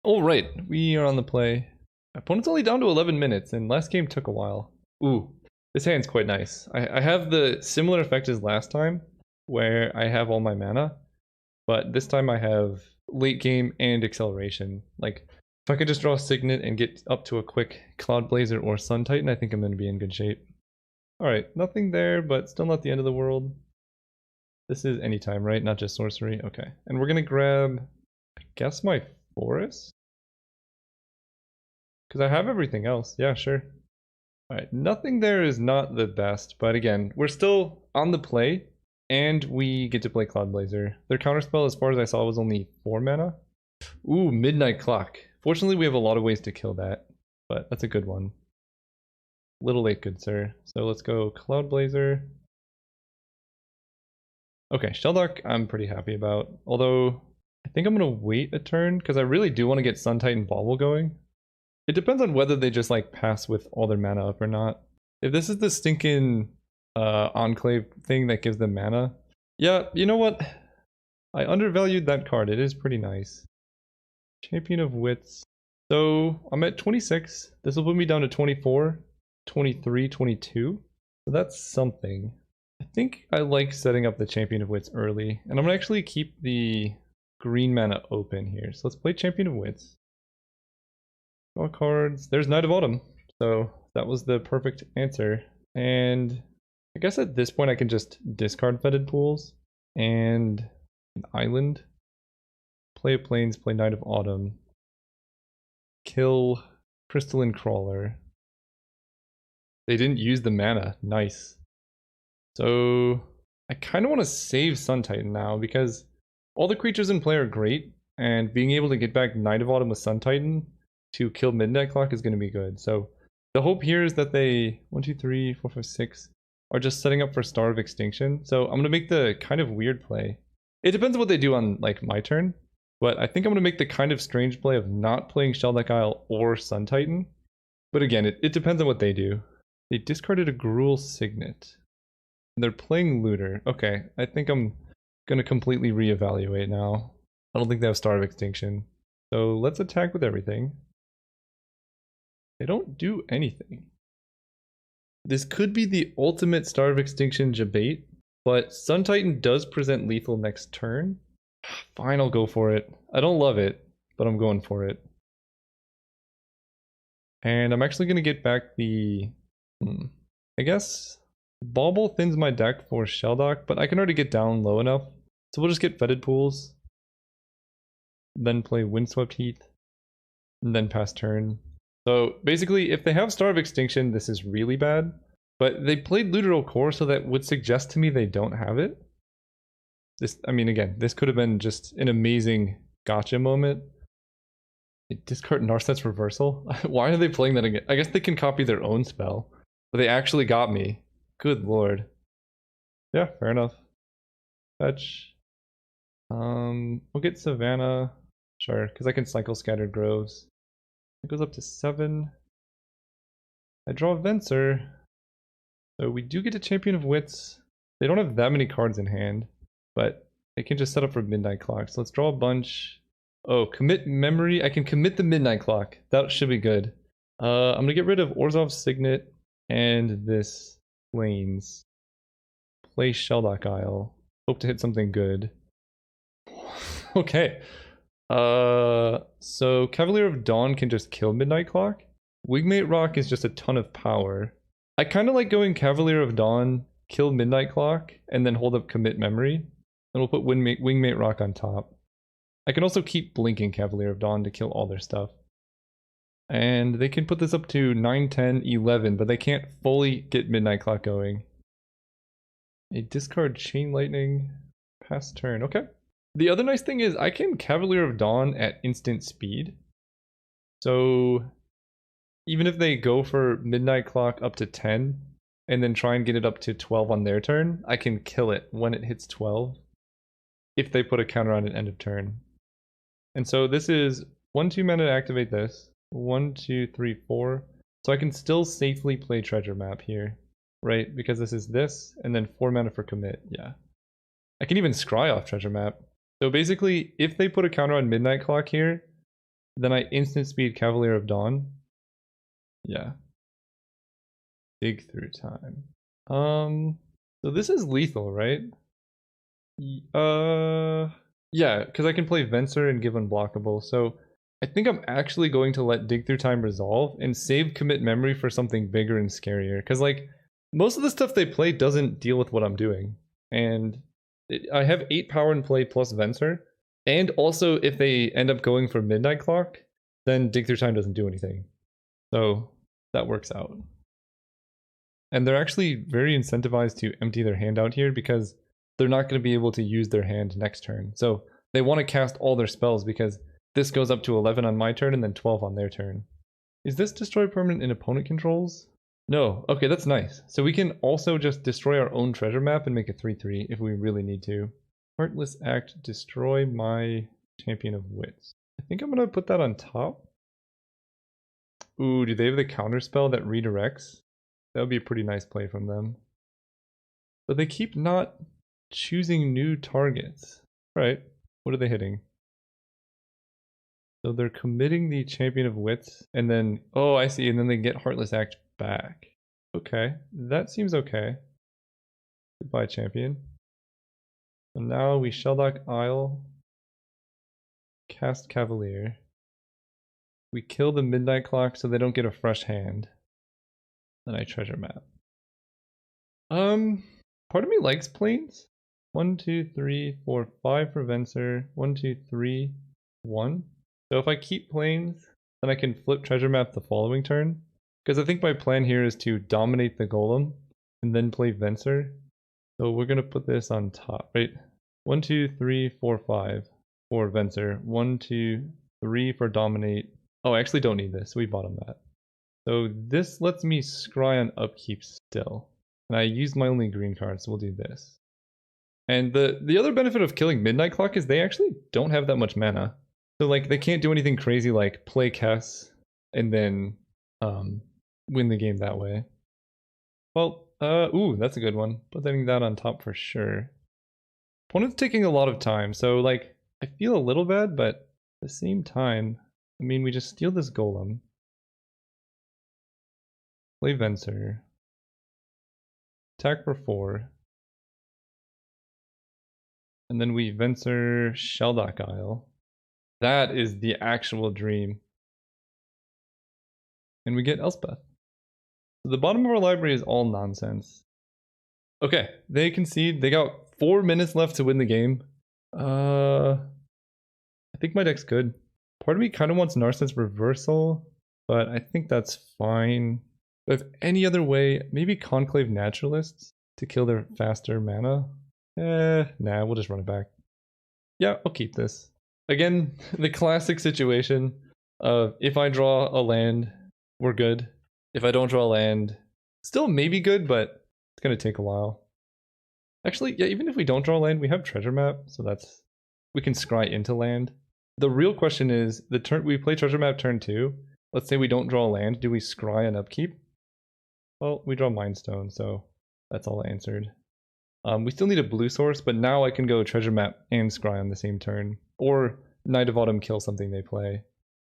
S1: Alright, we are on the play. Opponent's only down to 11 minutes, and last game took a while. Ooh, this hand's quite nice. I have the similar effect as last time, where I have all my mana, but this time I have late game and acceleration. Like, if I could just draw Signet and get up to a quick Cloud Blazer or Sun Titan, I think I'm going to be in good shape. Alright, nothing there, but still not the end of the world. This is anytime, right? Not just sorcery? Okay. And we're going to grab, I guess, my Forest? Because I have everything else. Yeah, sure. Alright, nothing there is not the best, but again, we're still on the play, and we get to play Cloud Blazer. Their counterspell, as far as I saw, was only 4 mana. Ooh, Midnight Clock. Fortunately, we have a lot of ways to kill that, but that's a good one. Little late, good sir. So let's go Cloud Blazer. Okay, Sheldock I'm pretty happy about, although I think I'm going to wait a turn, because I really do want to get Sun Titan Bauble going. It depends on whether they just like pass with all their mana up or not. If this is the stinking Enclave thing that gives them mana, yeah, you know what? I undervalued that card. It is pretty nice. Champion of Wits. So I'm at 26. This will put me down to 24, 23, 22. So that's something. I think I like setting up the Champion of Wits early. And I'm going to actually keep the green mana open here. So let's play Champion of Wits. Draw cards. There's Knight of Autumn. So that was the perfect answer. And I guess at this point I can just discard Fetid Pools and an island. Play a Plains, play Knight of Autumn. Kill Crystalline Crawler. They didn't use the mana. Nice. So I kind of want to save Sun Titan now because all the creatures in play are great, and being able to get back Knight of Autumn with Sun Titan to kill Midnight Clock is going to be good. So the hope here is that they 1, 2, 3, 4, 5, 6 are just setting up for Starve Extinction. So I'm going to make the kind of weird play. It depends on what they do on like my turn, but I think I'm going to make the kind of strange play of not playing Sheldock Isle or Sun Titan. But again, it depends on what they do. They discarded a Gruul Signet. They're playing Looter. Okay, I think I'm going to completely reevaluate now. I don't think they have Starve Extinction. So let's attack with everything. They don't do anything. This could be the ultimate Starve Extinction jabate, but Sun Titan does present lethal next turn. Fine, I'll go for it. I don't love it, but I'm going for it. And I'm actually going to get back the... I guess Bauble thins my deck for Sheldock, but I can already get down low enough. So we'll just get Fetid Pools. Then play Windswept Heath. And then pass turn. So basically, if they have Starve Extinction, this is really bad. But they played Looter Core, so that would suggest to me they don't have it. This, I mean, again, this could have been just an amazing gotcha moment. Discard Narset's Reversal? Why are they playing that again? I guess they can copy their own spell. But they actually got me. Good lord. Yeah, fair enough. Fetch. We'll get Savannah. Sure, because I can cycle Scattered Groves. It goes up to 7. I draw Venser. So we do get a Champion of Wits. They don't have that many cards in hand, but they can just set up for Midnight Clock. So let's draw a bunch. Oh, commit memory. I can commit the Midnight Clock. That should be good. I'm gonna get rid of Orzhov's Signet and this Plains. Play Shelldock Isle. Hope to hit something good. Okay. So Cavalier of Dawn can just kill Midnight Clock. Wingmate Rock is just a ton of power. I kind of like going Cavalier of Dawn, kill Midnight Clock, and then hold up Commit Memory. And we'll put Wingmate Rock on top. I can also keep blinking Cavalier of Dawn to kill all their stuff. And they can put this up to 9, 10, 11, but they can't fully get Midnight Clock going. A discard Chain Lightning, pass turn, okay. The other nice thing is I can Cavalier of Dawn at instant speed. So even if they go for Midnight Clock up to 10 and then try and get it up to 12 on their turn, I can kill it when it hits 12 if they put a counter on it end of turn. And so this is 1-2 mana to activate this. 1, 2, 3, 4. So I can still safely play Treasure Map here, right? Because this is this, and then 4 mana for commit, yeah. I can even scry off Treasure Map. So basically, if they put a counter on Midnight Clock here, then I instant speed Cavalier of Dawn. Yeah. Dig through time. So this is lethal, right? Yeah, because I can play Venser and give unblockable. So I think I'm actually going to let Dig Through Time resolve and save Commit Memory for something bigger and scarier. Because like most of the stuff they play doesn't deal with what I'm doing, and I have 8 power in play plus Venser. And also, if they end up going for Midnight Clock, then Dig Through Time doesn't do anything. So that works out. And they're actually very incentivized to empty their hand out here because they're not going to be able to use their hand next turn. So they want to cast all their spells because this goes up to 11 on my turn and then 12 on their turn. Is this destroy permanent in opponent controls? No. Okay, that's nice. So we can also just destroy our own treasure map and make a 3/3 if we really need to. Heartless Act, destroy my Champion of Wits. I think I'm going to put that on top. Ooh, do they have the counterspell that redirects? That would be a pretty nice play from them. But they keep not choosing new targets. Alright, what are they hitting? So they're committing the Champion of Wits, and then, oh, I see, and then they get Heartless Act back. Okay, that seems okay. Goodbye, Champion. So now we Shelldock Isle, cast Cavalier. We kill the Midnight Clock so they don't get a fresh hand. Then I treasure map. Part of me likes Plains. 1, 2, 3, 4, 5 for Venser. 1, 2, 3, 1. So if I keep Plains, then I can flip treasure map the following turn. Because I think my plan here is to dominate the Golem and then play Venser. So we're gonna put this on top, right? 1, 2, 3, 4, 5 for Venser. 1, 2, 3 for dominate. Oh, I actually don't need this. We bottom that. So this lets me scry on upkeep still. And I used my only green card, so we'll do this. And the other benefit of killing Midnight Clock is they actually don't have that much mana. So like they can't do anything crazy like play Kess and then win the game that way. Well, ooh, that's a good one. Putting that on top for sure. Opponent's taking a lot of time, so like I feel a little bad, but at the same time, I mean, we just steal this Golem. Play Venser. Attack for 4. And then we Venser Shelldock Isle. That is the actual dream. And we get Elspeth. So the bottom of our library is all nonsense. Okay, they concede. They got 4 minutes left to win the game. I think my deck's good. Part of me kind of wants Narset's Reversal, but I think that's fine. If any other way, maybe Conclave Naturalists to kill their faster mana. Nah, we'll just run it back. Yeah, I'll keep this. Again, the classic situation of if I draw a land, we're good. If I don't draw a land, still maybe good, but it's gonna take a while. Actually, yeah, even if we don't draw land, we have treasure map, so that's we can scry into land. The real question is the turn we play treasure map turn 2. Let's say we don't draw a land, do we scry on upkeep? Well, we draw Mind Stone, so that's all answered. We still need a blue source, but now I can go Treasure Map and Scry on the same turn. Or Knight of Autumn kill something they play.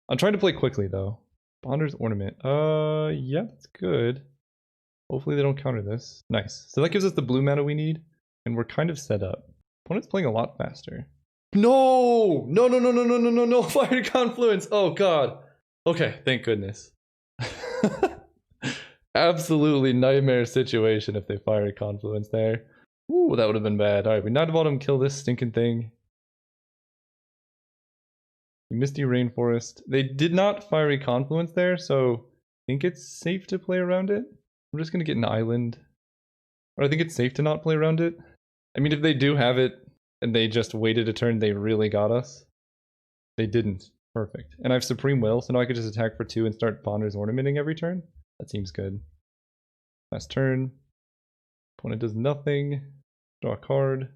S1: I'm trying to play quickly, though. Bonder's Ornament. Yeah, that's good. Hopefully they don't counter this. Nice. So that gives us the blue mana we need, and we're kind of set up. Opponent's playing a lot faster. No! No, no, no, no, no, no, no, no! Fire Confluence! Oh, God. Okay, thank goodness. Absolutely nightmare situation if they fire a Confluence there. Ooh, that would have been bad. Alright, we Knight of Autumn kill this stinking thing. Misty Rainforest. They did not fire a Confluence there, so I think it's safe to play around it. I'm just gonna get an island. Or I think it's safe to not play around it. I mean, if they do have it, and they just waited a turn, they really got us. They didn't. Perfect. And I have Supreme Will, so now I could just attack for 2 and start Bonder's Ornamenting every turn. That seems good. Last turn. Opponent does nothing. Draw a card.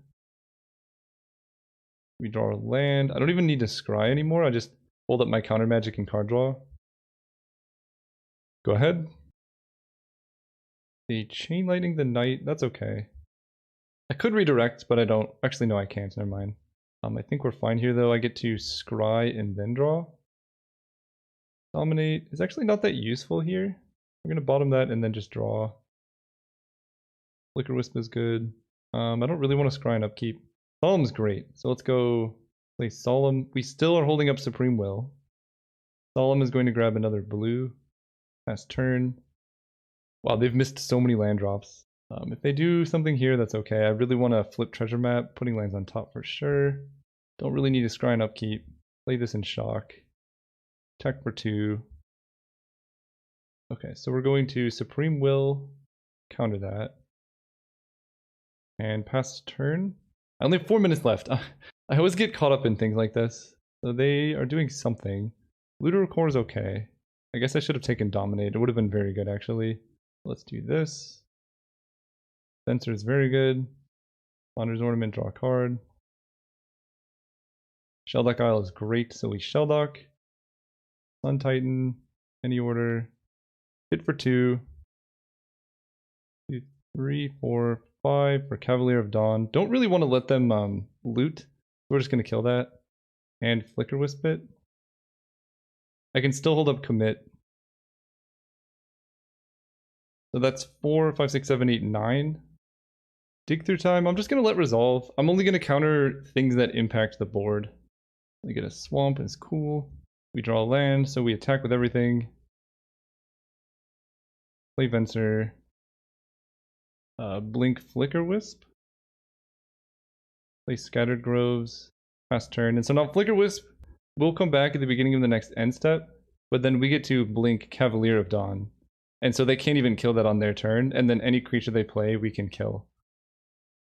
S1: We draw a land. I don't even need to scry anymore. I just hold up my counter magic and card draw. Go ahead. The Chain Lightning the Knight. That's okay. I could redirect, but I don't. Actually, no, I can't. Never mind. I think we're fine here, though. I get to scry and then draw. Dominate is actually not that useful here. We're going to bottom that and then just draw. Flicker Wisp is good. I don't really want to scry and upkeep. Solemn's great, so let's go play Solemn. We still are holding up Supreme Will. Solemn is going to grab another blue. Last turn. Wow, they've missed so many land drops. If they do something here, that's okay. I really want to flip Treasure Map, putting lands on top for sure. Don't really need to scry and upkeep. Play this in shock. Attack for 2. Okay, so we're going to Supreme Will, counter that. And pass turn. I only have 4 minutes left. I always get caught up in things like this. So they are doing something. Looter Core is okay. I guess I should have taken Dominate. It would have been very good, actually. Let's do this. Fencer is very good. Bonder's Ornament, draw a card. Shelldock Isle is great, so we Shelldock. Sun Titan, any order. Hit for 2. 2, 3, 4, 5 for Cavalier of Dawn. Don't really want to let them loot. We're just going to kill that. And Flicker Wisp it. I can still hold up Commit. So that's 4, 5, 6, 7, 8, 9. Dig through time. I'm just going to let resolve. I'm only going to counter things that impact the board. We get a swamp, it's cool. We draw a land, so we attack with everything. Play Venser. Blink Flicker Wisp. Play Scattered Groves. Pass turn. And so now Flicker Wisp will come back at the beginning of the next end step, but then we get to blink Cavalier of Dawn. And so they can't even kill that on their turn, and then any creature they play, we can kill.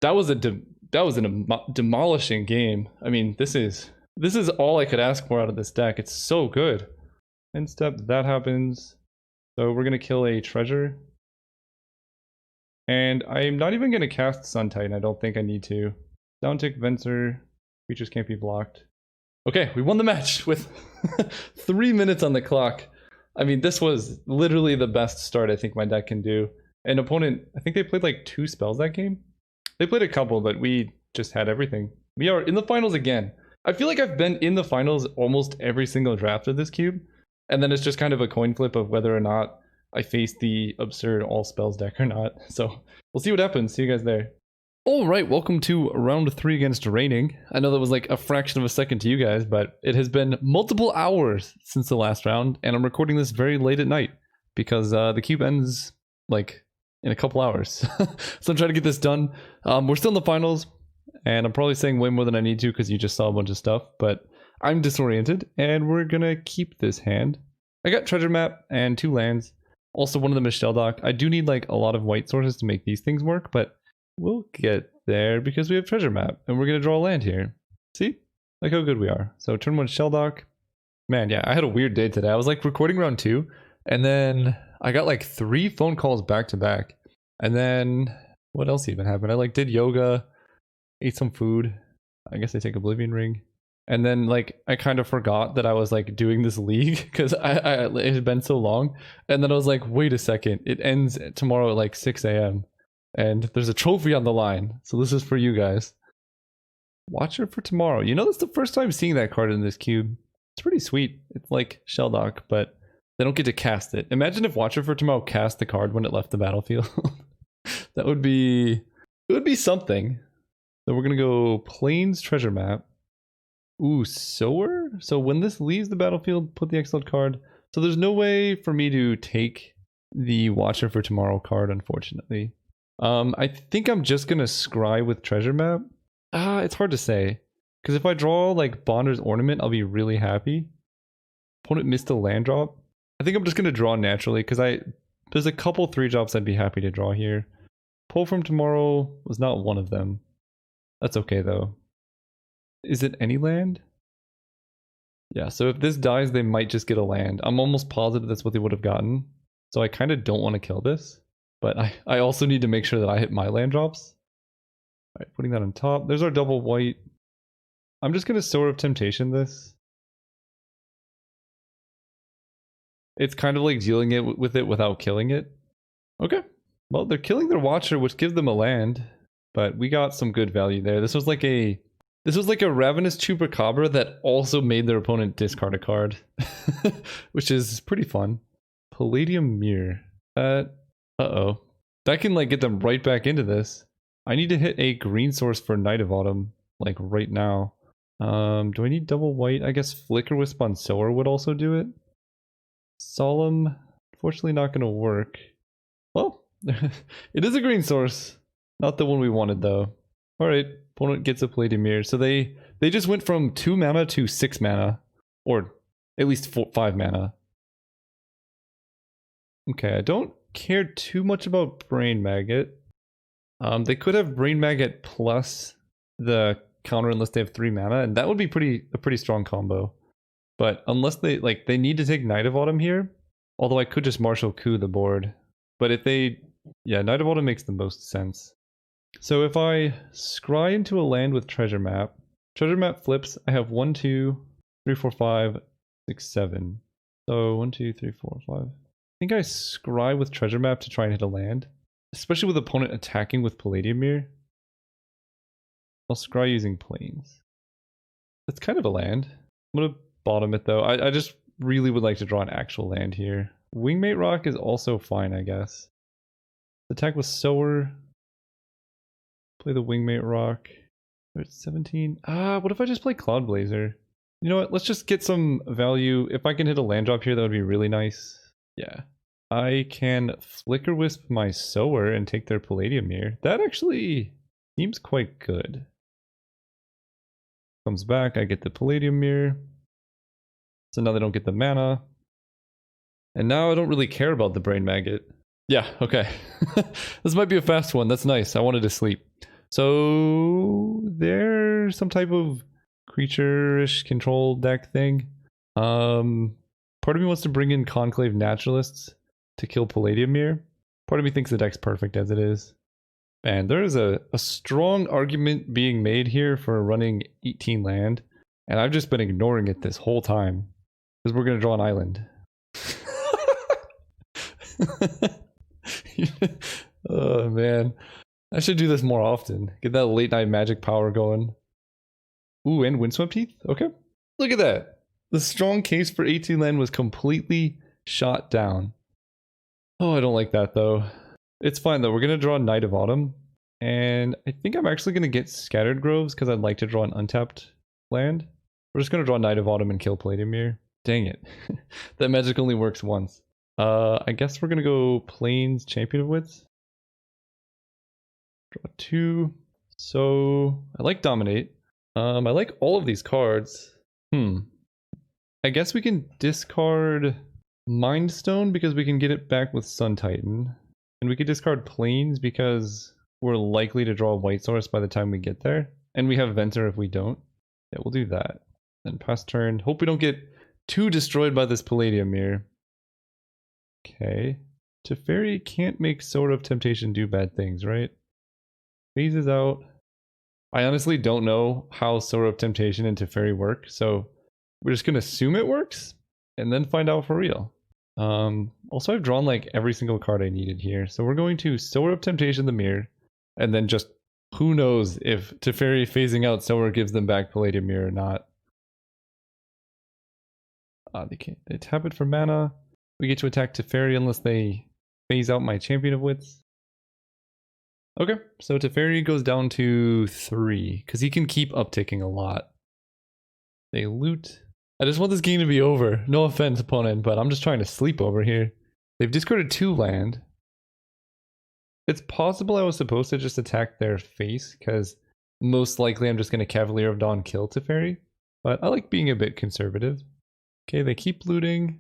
S1: That was a demolishing game. I mean, this is all I could ask for out of this deck. It's so good. End step, that happens. So we're going to kill a treasure. And I'm not even going to cast Sun Titan. I don't think I need to. Downtick Venser. Creatures can't be blocked. Okay, we won the match with 3 minutes on the clock. I mean, this was literally the best start I think my deck can do. An opponent, I think they played like 2 spells that game. They played a couple, but we just had everything. We are in the finals again. I feel like I've been in the finals almost every single draft of this cube. And then it's just kind of a coin flip of whether or not I face the absurd all spells deck or not. So we'll see what happens. See you guys there. All right, welcome to round 3 against Reigning. I know that was like a fraction of a second to you guys, but it has been multiple hours since the last round, and I'm recording this very late at night because the cube ends like in a couple hours. So I'm trying to get this done. We're still in the finals, and I'm probably saying way more than I need to because you just saw a bunch of stuff, but I'm disoriented, and we're gonna keep this hand. I got Treasure Map and 2 lands. Also, one of them is Shelldock. I do need like a lot of white sources to make these things work, but we'll get there because we have Treasure Map and we're going to draw a land here. See? Like how good we are. So turn 1 Shelldock. Man, yeah, I had a weird day today. I was like recording round 2 and then I got like 3 phone calls back to back. And then what else even happened? I like did yoga, ate some food. I guess I take Oblivion Ring. And then like I kind of forgot that I was like doing this league because it had been so long. And then I was like, wait a second, it ends tomorrow at like 6 a.m. and there's a trophy on the line. So this is for you guys. Watcher for Tomorrow. You know, that's the first time seeing that card in this cube. It's pretty sweet. It's like Shelldock, but they don't get to cast it. Imagine if Watcher for Tomorrow cast the card when it left the battlefield. That would be... It would be something. So we're going to go Plains Treasure Map. Ooh, Sower? So when this leaves the battlefield, put the exiled card. So there's no way for me to take the Watcher for Tomorrow card, unfortunately. I think I'm just going to scry with Treasure Map. It's hard to say. Because if I draw like Bonder's Ornament, I'll be really happy. Opponent missed a land drop. I think I'm just going to draw naturally because there's a couple 3-drops I'd be happy to draw here. Pull from Tomorrow was not one of them. That's okay though. Is it any land? Yeah, so if this dies, they might just get a land. I'm almost positive that's what they would have gotten. So I kind of don't want to kill this. But I also need to make sure that I hit my land drops. Alright, putting that on top. There's our double white. I'm just going to Sower of Temptation this. It's kind of like dealing it with it without killing it. Okay. Well, they're killing their Watcher, which gives them a land. But we got some good value there. This was like a Ravenous Chupacabra that also made their opponent discard a card. Which is pretty fun. Palladium Mirror. Uh-oh. That can like get them right back into this. I need to hit a green source for Night of Autumn, like right now. Do I need double white? I guess Flicker Wisp on Sower would also do it. Solemn, unfortunately not going to work. Well, it is a green source. Not the one we wanted though. Alright, opponent gets a Palladium Mirror. So they just went from 2 mana to 6 mana. Or at least 5 mana. Okay, I don't care too much about Brain Maggot. They could have Brain Maggot plus the counter unless they have 3 mana, and that would be a pretty strong combo. But unless they need to take Night of Autumn here, although I could just Martial Coup the board. But if yeah, Night of Autumn makes the most sense. So if I scry into a land with Treasure Map flips, I have 1, 2, 3, 4, 5, 6, 7. So 1, 2, 3, 4, 5. I think I scry with Treasure Map to try and hit a land. Especially with opponent attacking with Palladium Mirror. I'll scry using Plains. That's kind of a land. I'm gonna bottom it though. I just really would like to draw an actual land here. Wingmate Rock is also fine, I guess. Attack with Sower. Play the Wingmate Rock. We're at 17. What if I just play Cloud Blazer? You know what? Let's just get some value. If I can hit a land drop here, that would be really nice. Yeah. I can Flicker Wisp my Sower and take their Palladium Mirror. That actually seems quite good. Comes back, I get the Palladium Mirror. So now they don't get the mana. And now I don't really care about the Brain Maggot. Yeah, okay. This might be a fast one. That's nice. I wanted to sleep. So there's some type of creature-ish control deck thing. Part of me wants to bring in Conclave Naturalists to kill Palladium Mirror. Part of me thinks the deck's perfect as it is. Man, there is a strong argument being made here for running 18 land, and I've just been ignoring it this whole time. Because we're going to draw an island. Oh man. I should do this more often. Get that late night magic power going. Ooh, and Windswept Heath? Okay. Look at that. The strong case for 18 land was completely shot down. Oh, I don't like that though. It's fine though. We're going to draw Night of Autumn. And I think I'm actually going to get Scattered Groves because I'd like to draw an untapped land. We're just going to draw Night of Autumn and kill Palladium Mirror. Dang it. That magic only works once. I guess we're going to go Plains Champion of Wits. Draw 2. So I like Dominate. I like all of these cards. I guess we can discard Mind Stone because we can get it back with Sun Titan. And we could discard Plains because we're likely to draw a white source by the time we get there. And we have Venter if we don't. Yeah, we'll do that. Then pass turn. Hope we don't get too destroyed by this Palladium Mirror. Okay. Teferi can't make Sword of Temptation do bad things, right? Phases out. I honestly don't know how Sower of Temptation and Teferi work, so we're just gonna assume it works and then find out for real. Also, I've drawn like every single card I needed here, so we're going to Sower of Temptation the Mirror, and then just who knows if Teferi phasing out Sower gives them back Palladium Mirror or not. They can't. They tap it for mana. We get to attack Teferi unless they phase out my Champion of Wits. Okay, so Teferi goes down to 3, because he can keep upticking a lot. They loot. I just want this game to be over. No offense, opponent, but I'm just trying to sleep over here. They've discarded 2 land. It's possible I was supposed to just attack their face, because most likely I'm just going to Cavalier of Dawn kill Teferi. But I like being a bit conservative. Okay, they keep looting.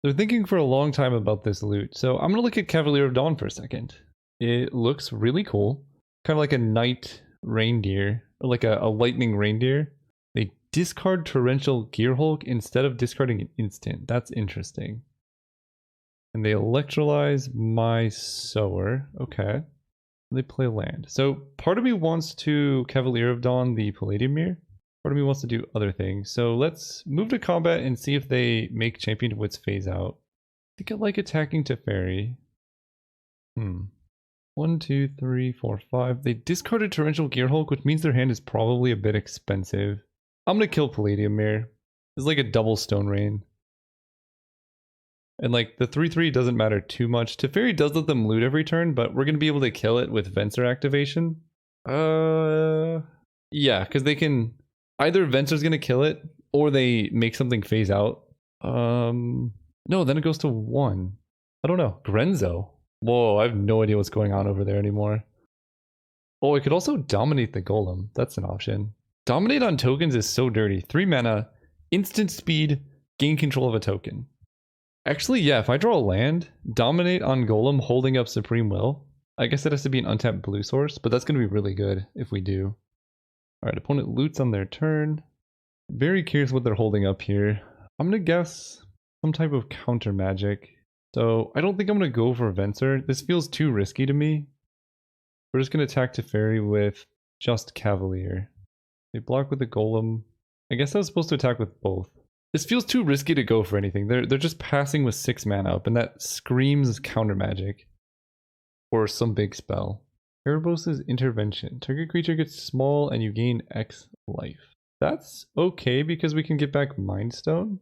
S1: They're thinking for a long time about this loot, so I'm going to look at Cavalier of Dawn for a second. It looks really cool. Kind of like a night reindeer, or like a lightning reindeer. They discard Torrential Gearhulk instead of discarding an instant. That's interesting. And they electrolyze my Sower. Okay. They play land. So part of me wants to Cavalier of Dawn the Palladium Mirror. Part of me wants to do other things. So let's move to combat and see if they make Champion of Wits phase out. I think I like attacking Teferi. 1, 2, 3, 4, 5. They discarded Torrential Gearhulk, which means their hand is probably a bit expensive. I'm gonna kill Palladium Mirror. It's like a double Stone Rain. And like the 3/3 doesn't matter too much. Teferi does let them loot every turn, but we're gonna be able to kill it with Venser activation. Yeah, because they can either Venser's gonna kill it or they make something phase out. No, then it goes to 1. I don't know. Grenzo. Whoa, I have no idea what's going on over there anymore. Oh, it could also dominate the Golem. That's an option. Dominate on tokens is so dirty. 3 mana, instant speed, gain control of a token. Actually, yeah, if I draw a land, dominate on Golem holding up Supreme Will. I guess it has to be an untapped blue source, but that's going to be really good if we do. Alright, opponent loots on their turn. Very curious what they're holding up here. I'm going to guess some type of counter magic. So I don't think I'm going to go for Venser. This feels too risky to me. We're just going to attack Teferi with just Cavalier. They block with the Golem. I guess I was supposed to attack with both. This feels too risky to go for anything. They're just passing with 6 mana up, and that screams counter magic. Or some big spell. Erebos' Intervention. Target creature gets small and you gain X life. That's okay because we can get back Mind Stone.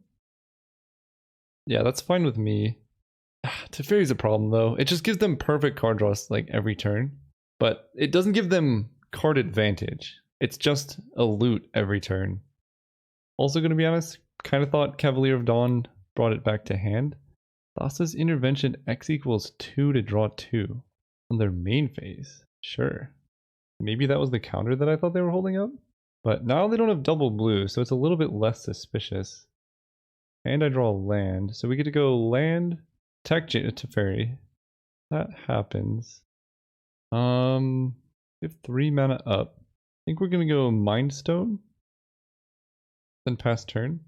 S1: Yeah, that's fine with me. Teferi's a problem though. It just gives them perfect card draws like every turn. But it doesn't give them card advantage. It's just a loot every turn. Also gonna be honest, kind of thought Cavalier of Dawn brought it back to hand. Thassa's Intervention X equals 2 to draw 2 on their main phase. Sure. Maybe that was the counter that I thought they were holding up? But now they don't have double blue, so it's a little bit less suspicious. And I draw land, so we get to go land, attack Teferi. That happens. We have 3 mana up. I think we're gonna go Mind Stone. Then pass turn.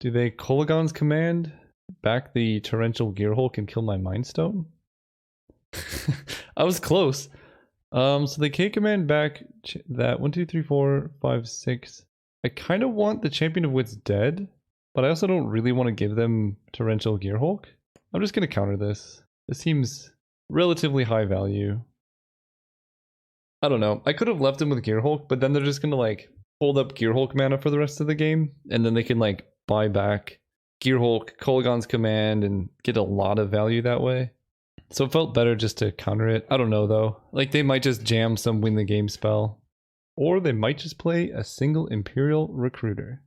S1: Do they Kolaghan's Command back the Torrential Gearhulk and kill my Mind Stone? I was close. So they K-command back that 1, 2, 3, 4, 5, 6. I kind of want the Champion of Wits dead, but I also don't really want to give them Torrential Gearhulk. I'm just going to counter this. This seems relatively high value. I don't know. I could have left them with Gearhulk, but then they're just going to like hold up Gearhulk mana for the rest of the game, and then they can like buy back Gearhulk, Kolaghan's Command, and get a lot of value that way. So it felt better just to counter it. I don't know though. Like they might just jam some win the game spell. Or they might just play a single Imperial Recruiter.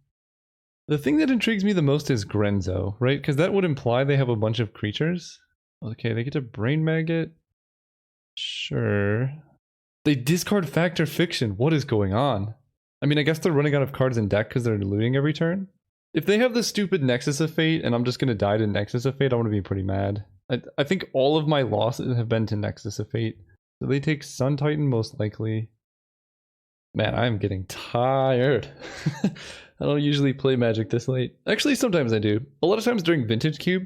S1: The thing that intrigues me the most is Grenzo, right? Because that would imply they have a bunch of creatures. Okay, they get to Brain Maggot. Sure. They discard Fact or Fiction. What is going on? I mean, I guess they're running out of cards in deck because they're looting every turn. If they have this stupid Nexus of Fate and I'm just going to die to Nexus of Fate, I'm going to be pretty mad. I think all of my losses have been to Nexus of Fate. So they take Sun Titan most likely. Man, I'm getting tired. I don't usually play Magic this late. Actually, sometimes I do. A lot of times during Vintage Cube.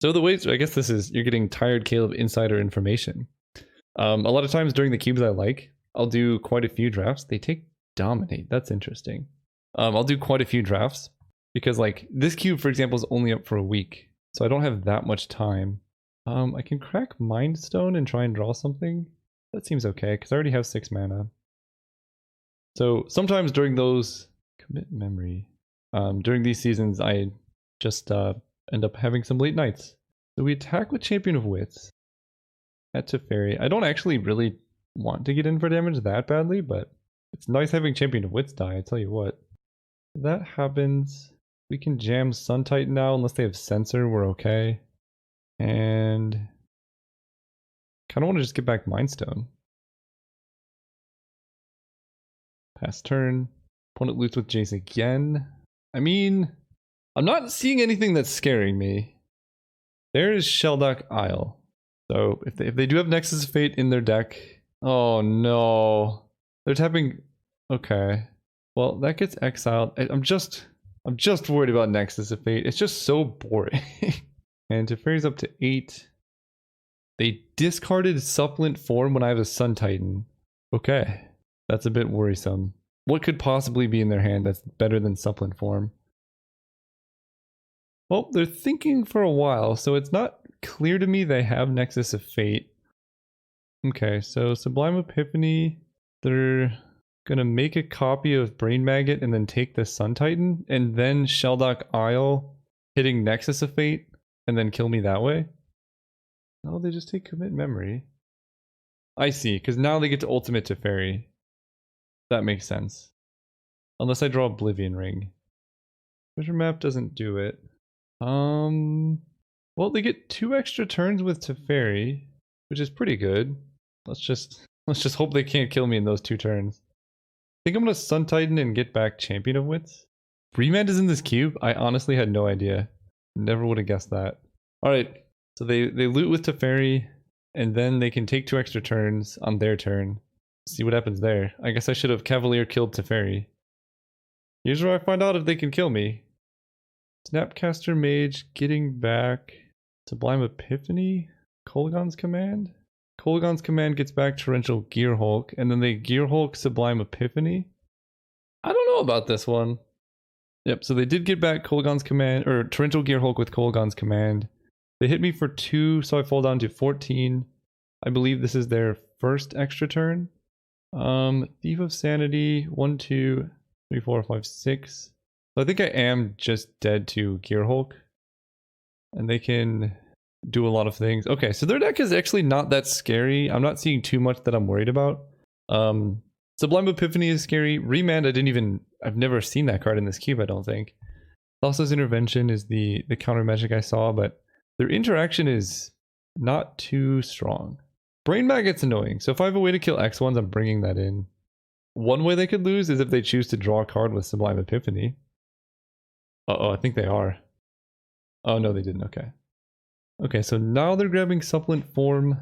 S1: So the way, I guess this is, you're getting tired, Caleb, insider information. A lot of times during the cubes I like, I'll do quite a few drafts. They take Dominate. That's interesting. I'll do quite a few drafts because like this cube, for example, is only up for a week. So I don't have that much time. I can crack Mind Stone and try and draw something. That seems okay because I already have 6 mana. So sometimes during those commit memory, during these seasons, I just end up having some late nights. So we attack with Champion of Wits at Teferi. I don't actually really want to get in for damage that badly, but it's nice having Champion of Wits die, I tell you what. If that happens, we can jam Sun Titan now, unless they have Censor, we're okay. And kind of want to just get back Mind Stone. Pass turn. Opponent loots with Jace again. I mean, I'm not seeing anything that's scaring me. There is Sheldock Isle. So if they do have Nexus of Fate in their deck, oh no, they're tapping. Okay, well that gets exiled. I'm just worried about Nexus of Fate. It's just so boring. And Teferi's up to 8. They discarded Supplant Form when I have a Sun Titan. Okay, that's a bit worrisome. What could possibly be in their hand that's better than Supplant Form? Well, they're thinking for a while, so it's not clear to me they have Nexus of Fate. Okay, so Sublime Epiphany, they're gonna make a copy of Brain Maggot and then take the Sun Titan, and then Sheldock Isle, hitting Nexus of Fate, and then kill me that way? No, they just take Commit Memory. I see, because now they get to Ultimate Teferi. That makes sense. Unless I draw Oblivion Ring. Treasure Map doesn't do it. Well, they get 2 extra turns with Teferi, which is pretty good. Let's just hope they can't kill me in those 2 turns. I think I'm gonna Sun Titan and get back Champion of Wits. Remand is in this cube? I honestly had no idea. Never would have guessed that. Alright, so they loot with Teferi, and then they can take 2 extra turns on their turn. See what happens there. I guess I should have Cavalier killed Teferi. Here's where I find out if they can kill me. Snapcaster Mage, getting back Sublime Epiphany, Kolaghan's Command. Kolaghan's Command gets back Torrential Gearhulk, and then they Gearhulk Sublime Epiphany. I don't know about this one. Yep, so they did get back Kolaghan's Command, or Torrential Gearhulk with Kolaghan's Command. They hit me for 2, so I fall down to 14. I believe this is their first extra turn. Thief of Sanity, 1, 2, 3, 4, 5, 6. So I think I am just dead to Gearhulk. And they can do a lot of things. Okay, so their deck is actually not that scary. I'm not seeing too much that I'm worried about. Sublime Epiphany is scary. Remand, I've never seen that card in this cube, I don't think. Thassa's Intervention is the counter magic I saw, but their interaction is not too strong. Brain Maggot's annoying, so if I have a way to kill X1s, I'm bringing that in. One way they could lose is if they choose to draw a card with Sublime Epiphany. Uh-oh, I think they are. Oh, no, they didn't. Okay. Okay, so now they're grabbing Supplant Form,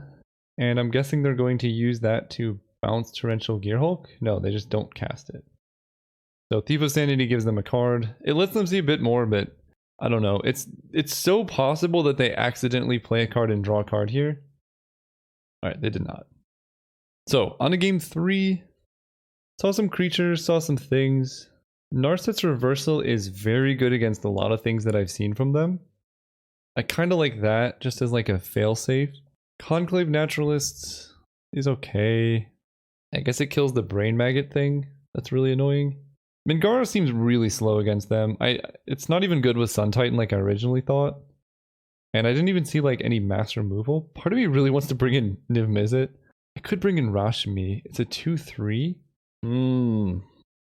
S1: and I'm guessing they're going to use that to bounce Torrential Gearhulk? No, they just don't cast it. So Thief of Sanity gives them a card. It lets them see a bit more, but I don't know. It's so possible that they accidentally play a card and draw a card here. Alright, they did not. So, on to game 3. Saw some creatures, saw some things. Narset's Reversal is very good against a lot of things that I've seen from them. I kind of like that, just as like a failsafe. Conclave Naturalists is okay. I guess it kills the Brain Maggot thing. That's really annoying. Mingara seems really slow against them. It's not even good with Sun Titan like I originally thought. And I didn't even see like any mass removal. Part of me really wants to bring in Niv Mizzet. I could bring in Rashmi. It's a 2/3.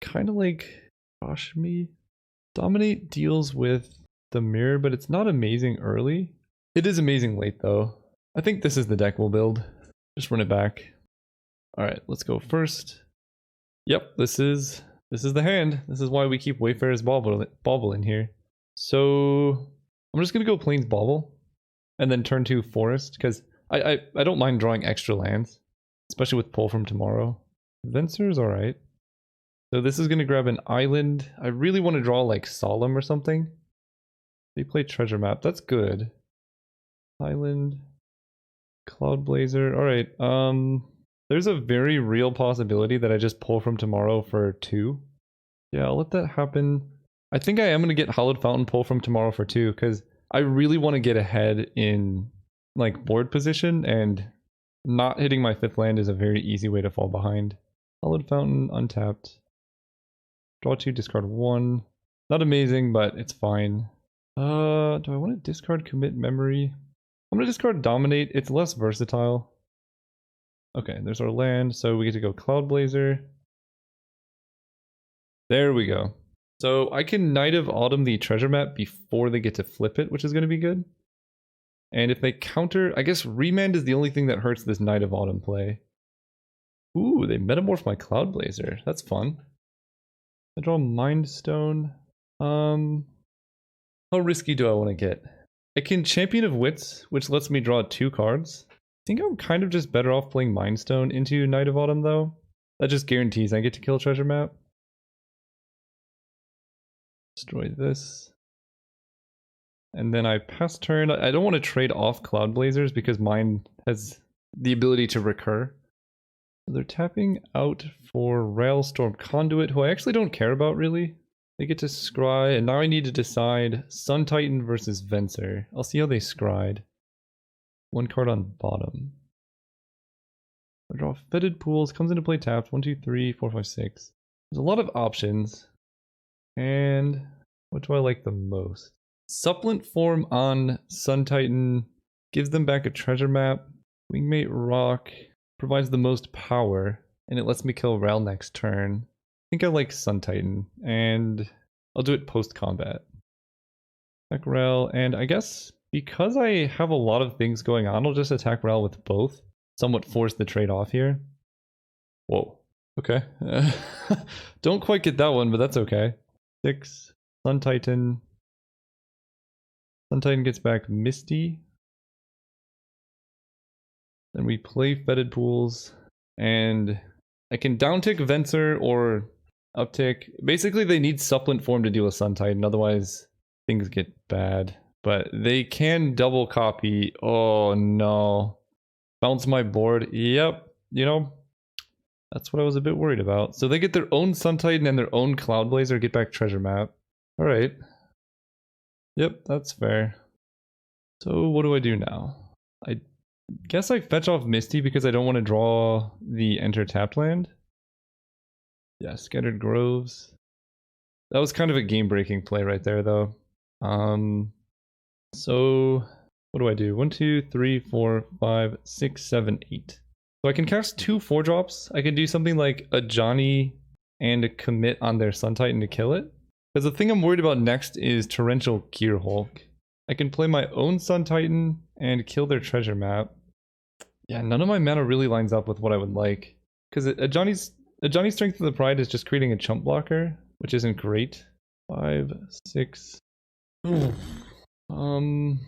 S1: Kind of like Rashmi. Dominate deals with the mirror, but it's not amazing early. It is amazing late though. I think this is the deck we'll build. Just run it back. Alright, let's go first. Yep, this is the hand. This is why we keep Wayfarer's Bauble in here. So I'm just gonna go Plains Bauble and then turn to Forest, because I don't mind drawing extra lands, especially with Pull from Tomorrow. Venser is alright. So this is gonna grab an island. I really want to draw like Solemn or something. They play Treasure Map. That's good. Island. Cloud Blazer. Alright. There's a very real possibility that I just pull from tomorrow for 2. Yeah, I'll let that happen. I think I am going to get Hallowed Fountain pull from tomorrow for 2, because I really want to get ahead in like board position, and not hitting my 5th land is a very easy way to fall behind. Hallowed Fountain, untapped. Draw 2, discard 1. Not amazing, but it's fine. Do I want to discard Commit Memory? I'm going to discard Dominate. It's less versatile. Okay, there's our land, so we get to go Cloudblazer. There we go. So I can Knight of Autumn the treasure map before they get to flip it, which is going to be good. And if they counter, I guess Remand is the only thing that hurts this Knight of Autumn play. Ooh, they metamorph my Cloudblazer. That's fun. I draw Mind Stone. How risky do I want to get? I can Champion of Wits, which lets me draw 2 cards. I think I'm kind of just better off playing Mind Stone into Knight of Autumn, though. That just guarantees I get to kill treasure map. Destroy this. And then I pass turn. I don't want to trade off Cloudblazers because mine has the ability to recur. So they're tapping out for Railstorm Conduit, who I actually don't care about really. They get to scry, and now I need to decide Sun Titan versus Venser. I'll see how they scried. 1 card on bottom. I draw Fetid Pools, comes into play tapped. 1, 2, 3, 4, 5, 6. There's a lot of options. And what do I like the most? Supplant form on Sun Titan gives them back a treasure map. Wingmate Rock provides the most power, and it lets me kill Ral next turn. I think I like Sun Titan, and I'll do it post-combat. Attack Ral, and I guess because I have a lot of things going on, I'll just attack Ral with both. Somewhat force the trade-off here. Whoa. Okay. Don't quite get that one, but that's okay. 6. Sun Titan. Sun Titan gets back Misty. Then we play Fetid Pools, and I can downtick Venser or uptick. Basically, they need supplant form to deal with Sun Titan, otherwise things get bad. But they can double copy. Oh no. Bounce my board. Yep. You know, that's what I was a bit worried about. So they get their own Sun Titan and their own Cloudblazer, get back treasure map. Alright. Yep, that's fair. So what do I do now? I guess I fetch off Misty because I don't want to draw the enter tapped land. Yeah, Scattered Groves. That was kind of a game-breaking play right there, though. So what do I do? 1, 2, 3, 4, 5, 6, 7, 8. So I can cast 2 4-drops. I can do something like a Johnny and a commit on their Sun Titan to kill it. Because the thing I'm worried about next is Torrential Gearhulk. I can play my own Sun Titan and kill their treasure map. Yeah, none of my mana really lines up with what I would like. Because a Johnny's Strength of the Pride is just creating a chump blocker, which isn't great. 5, 6. 1,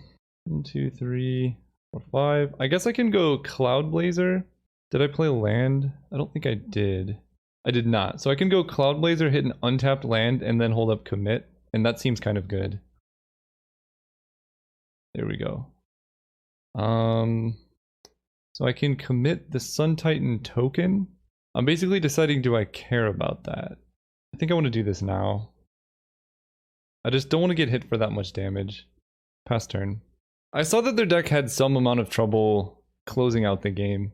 S1: 2, 3, 4, 5. I guess I can go Cloudblazer. Did I play land? I don't think I did. I did not. So I can go Cloudblazer, hit an untapped land, and then hold up commit. And that seems kind of good. There we go. So I can commit the Sun Titan token. I'm basically deciding, do I care about that? I think I want to do this now. I just don't want to get hit for that much damage. Pass turn. I saw that their deck had some amount of trouble closing out the game.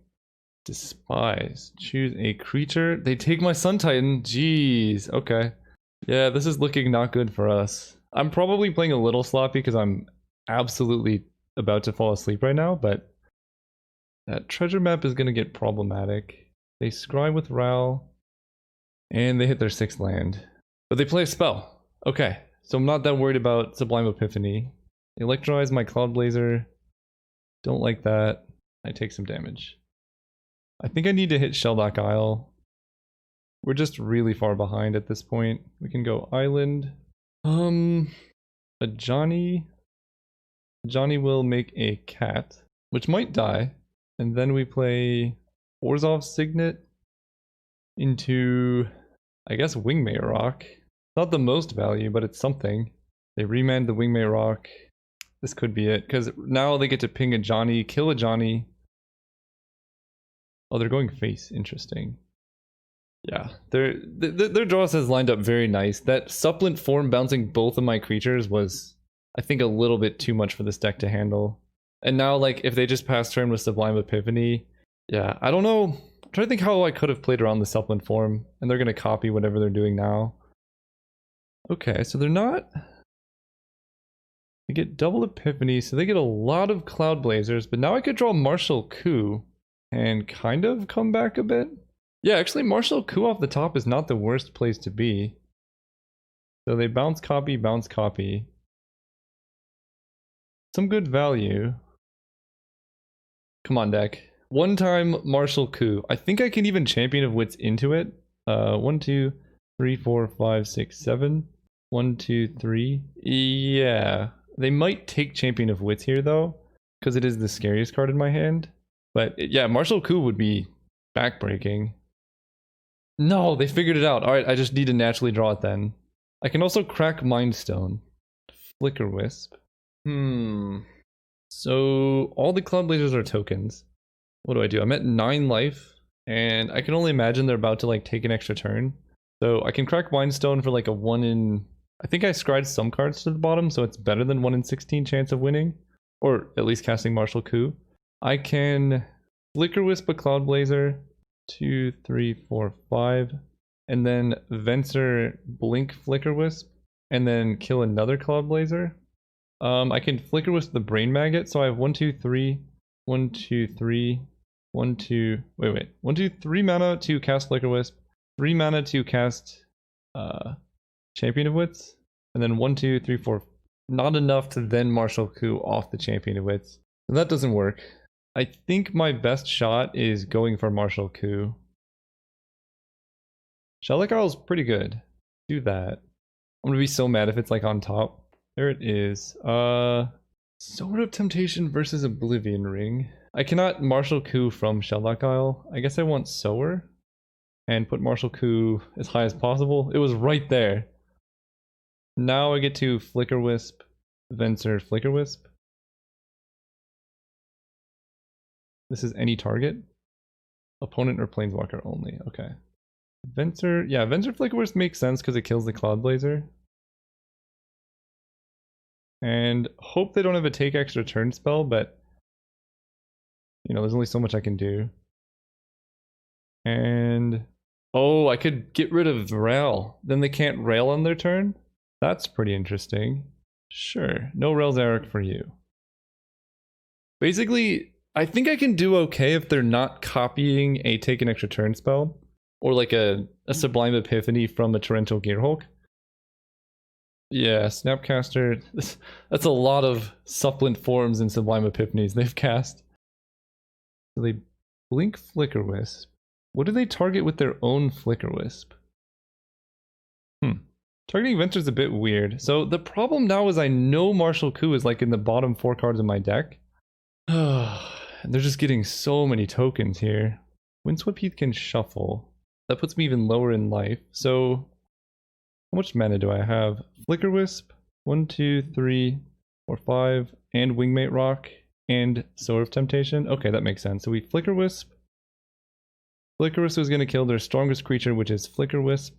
S1: Despise. Choose a creature. They take my Sun Titan. Jeez. Okay. Yeah, this is looking not good for us. I'm probably playing a little sloppy because I'm absolutely about to fall asleep right now, but that treasure map is going to get problematic. They scry with Ral, and they hit their 6th land. But they play a spell. Okay, so I'm not that worried about Sublime Epiphany. Electrolyze my Cloudblazer. Don't like that. I take some damage. I think I need to hit Shelldock Isle. We're just really far behind at this point. We can go Island. A Johnny. Johnny will make a cat, which might die. And then we play Orzhov Signet into, I guess, Wingmate Rock. Not the most value, but it's something. They remand the Wingmate Rock. This could be it, because now they get to ping a Johnny, kill a Johnny. Oh, they're going face. Interesting. Yeah, their draw has lined up very nice. That supplant form bouncing both of my creatures was, I think, a little bit too much for this deck to handle. And now, like, if they just pass turn with Sublime Epiphany, yeah, I don't know. I'm trying to think how I could have played around the supplant form, and they're gonna copy whatever they're doing now. Okay, so they're not. They get double Epiphany, so they get a lot of Cloud Blazers, but now I could draw Martial Coup and kind of come back a bit. Yeah, actually, Martial Coup off the top is not the worst place to be. So they bounce copy, bounce copy. Some good value. Come on, deck. One time Martial Coup. I think I can even Champion of Wits into it. 1, 2, 3, 4, 5, 6, 7. 1, 2, 3. Yeah. They might take Champion of Wits here, though, because it is the scariest card in my hand. But yeah, Martial Coup would be backbreaking. No, they figured it out. Alright, I just need to naturally draw it then. I can also crack Mind Stone. Flicker Wisp. So all the Cloud Blazers are tokens. What do? I'm at 9 life, and I can only imagine they're about to like take an extra turn. So I can crack Mind Stone for like a 1 in... I think I scried some cards to the bottom, so it's better than 1 in 16 chance of winning. Or at least casting Martial Coup. I can Flicker Wisp a Cloud Blazer. 2, 3, 4, 5. And then Venser Blink Flicker Wisp. And then kill another Cloud Blazer. I can Flicker Wisp the Brain Maggot, so I have 1, 2, 3. 1, 2, 3. 1, 2... Wait. 1, 2, 3 mana to cast Flicker Wisp. 3 mana to cast Champion of Wits. And then 1, 2, 3, 4. Not enough to then Martial Coup off the Champion of Wits. So that doesn't work. I think my best shot is going for Martial Coup. Shellick Isle's pretty good. Do that. I'm gonna be so mad if it's like on top. There it is. Sword of Temptation versus Oblivion Ring. I cannot Martial Coup from Shellick Isle. I guess I want Sower. And put Martial Coup as high as possible. It was right there. Now I get to Flicker Wisp, Venser, Flicker Wisp. This is any target? Opponent or Planeswalker only. Okay. Venser, yeah, Venser Flicker Wisp makes sense because it kills the Cloud Blazer. And hope they don't have a take extra turn spell, but you know, there's only so much I can do. And oh, I could get rid of Rail. Then they can't rail on their turn? That's pretty interesting. Sure, no Rail Zarek for you. Basically, I think I can do okay if they're not copying a take an extra turn spell. Or like a Sublime Epiphany from a Torrential Gearhulk. Yeah, Snapcaster. That's a lot of supplant forms and Sublime Epiphanies they've cast. So they blink Flicker Wisp. What do they target with their own Flicker Wisp? Targeting Venser's a bit weird. So the problem now is I know Martial Coup is like in the bottom 4 cards of my deck. They're just getting so many tokens here. Windswept Heath can shuffle. That puts me even lower in life. So how much mana do I have? Flicker Wisp, 1, 2, 3, 4, 5, and Wingmate Rock, and Sword of Temptation. Okay, that makes sense. So we Flicker Wisp. Flicker Wisp is going to kill their strongest creature, which is Flicker Wisp.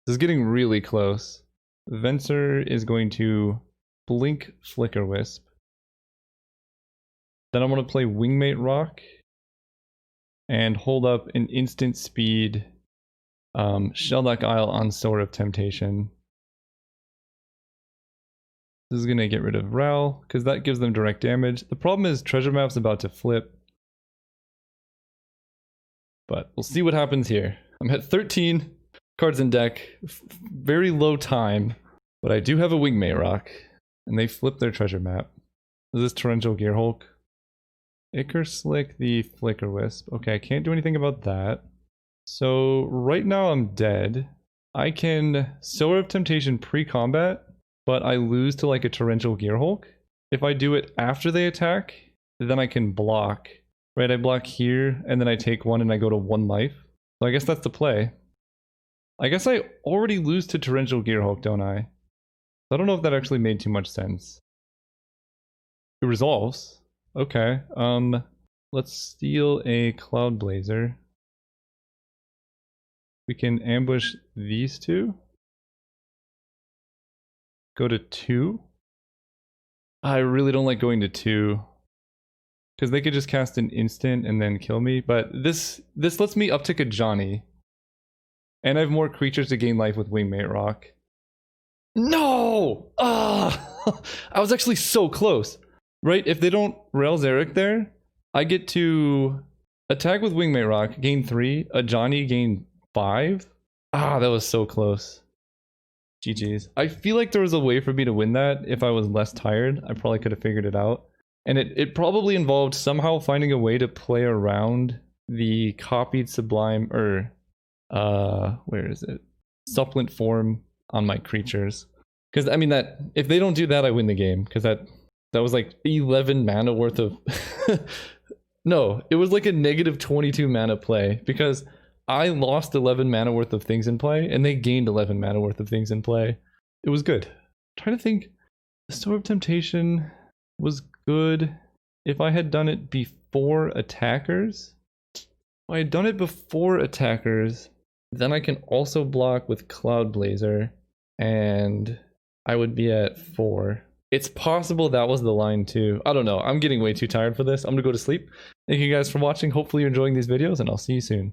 S1: This is getting really close. Venser is going to blink Flicker Wisp. Then I'm going to play Wingmate Rock and hold up an instant speed Shellick Isle on Sword of Temptation. This is going to get rid of Ral, because that gives them direct damage. The problem is Treasure Map's about to flip. But we'll see what happens here. I'm at 13 cards in deck. Very low time. But I do have a Wingmate Rock. And they flip their Treasure Map. This is Torrential Gearhulk. Ichor Slick the Flicker Wisp. Okay, I can't do anything about that. So right now I'm dead. I can Sword of Temptation pre-combat, but I lose to like a Torrential Gearhulk. If I do it after they attack, then I can block. Right, I block here, and then I take 1 and I go to 1 life. So I guess that's the play. I guess I already lose to Torrential Gearhulk, don't I? I don't know if that actually made too much sense. It resolves. Okay, Let's steal a Cloud Blazer. We can ambush these two. Go to 2. I really don't like going to 2. Because they could just cast an instant and then kill me. But this lets me uptick a Johnny. And I have more creatures to gain life with Wingmate Rock. No! Ah! I was actually so close. Right? If they don't Rail Zarek there, I get to attack with Wingmate Rock, gain 3, a Johnny gain 5. Ah, that was so close. GG's. I feel like there was a way for me to win that if I was less tired. I probably could have figured it out. And it probably involved somehow finding a way to play around the copied Sublime, or where is it? Supplant form on my creatures. Because I mean that if they don't do that, I win the game. Because that was like 11 mana worth of no, it was like a negative 22 mana play because I lost 11 mana worth of things in play and they gained 11 mana worth of things in play. It was good. I'm trying to think. The Store of Temptation was good if I had done it before attackers. If I had done it before attackers, then I can also block with Cloud Blazer and I would be at 4. It's possible that was the line too. I don't know. I'm getting way too tired for this. I'm gonna go to sleep. Thank you guys for watching. Hopefully you're enjoying these videos and I'll see you soon.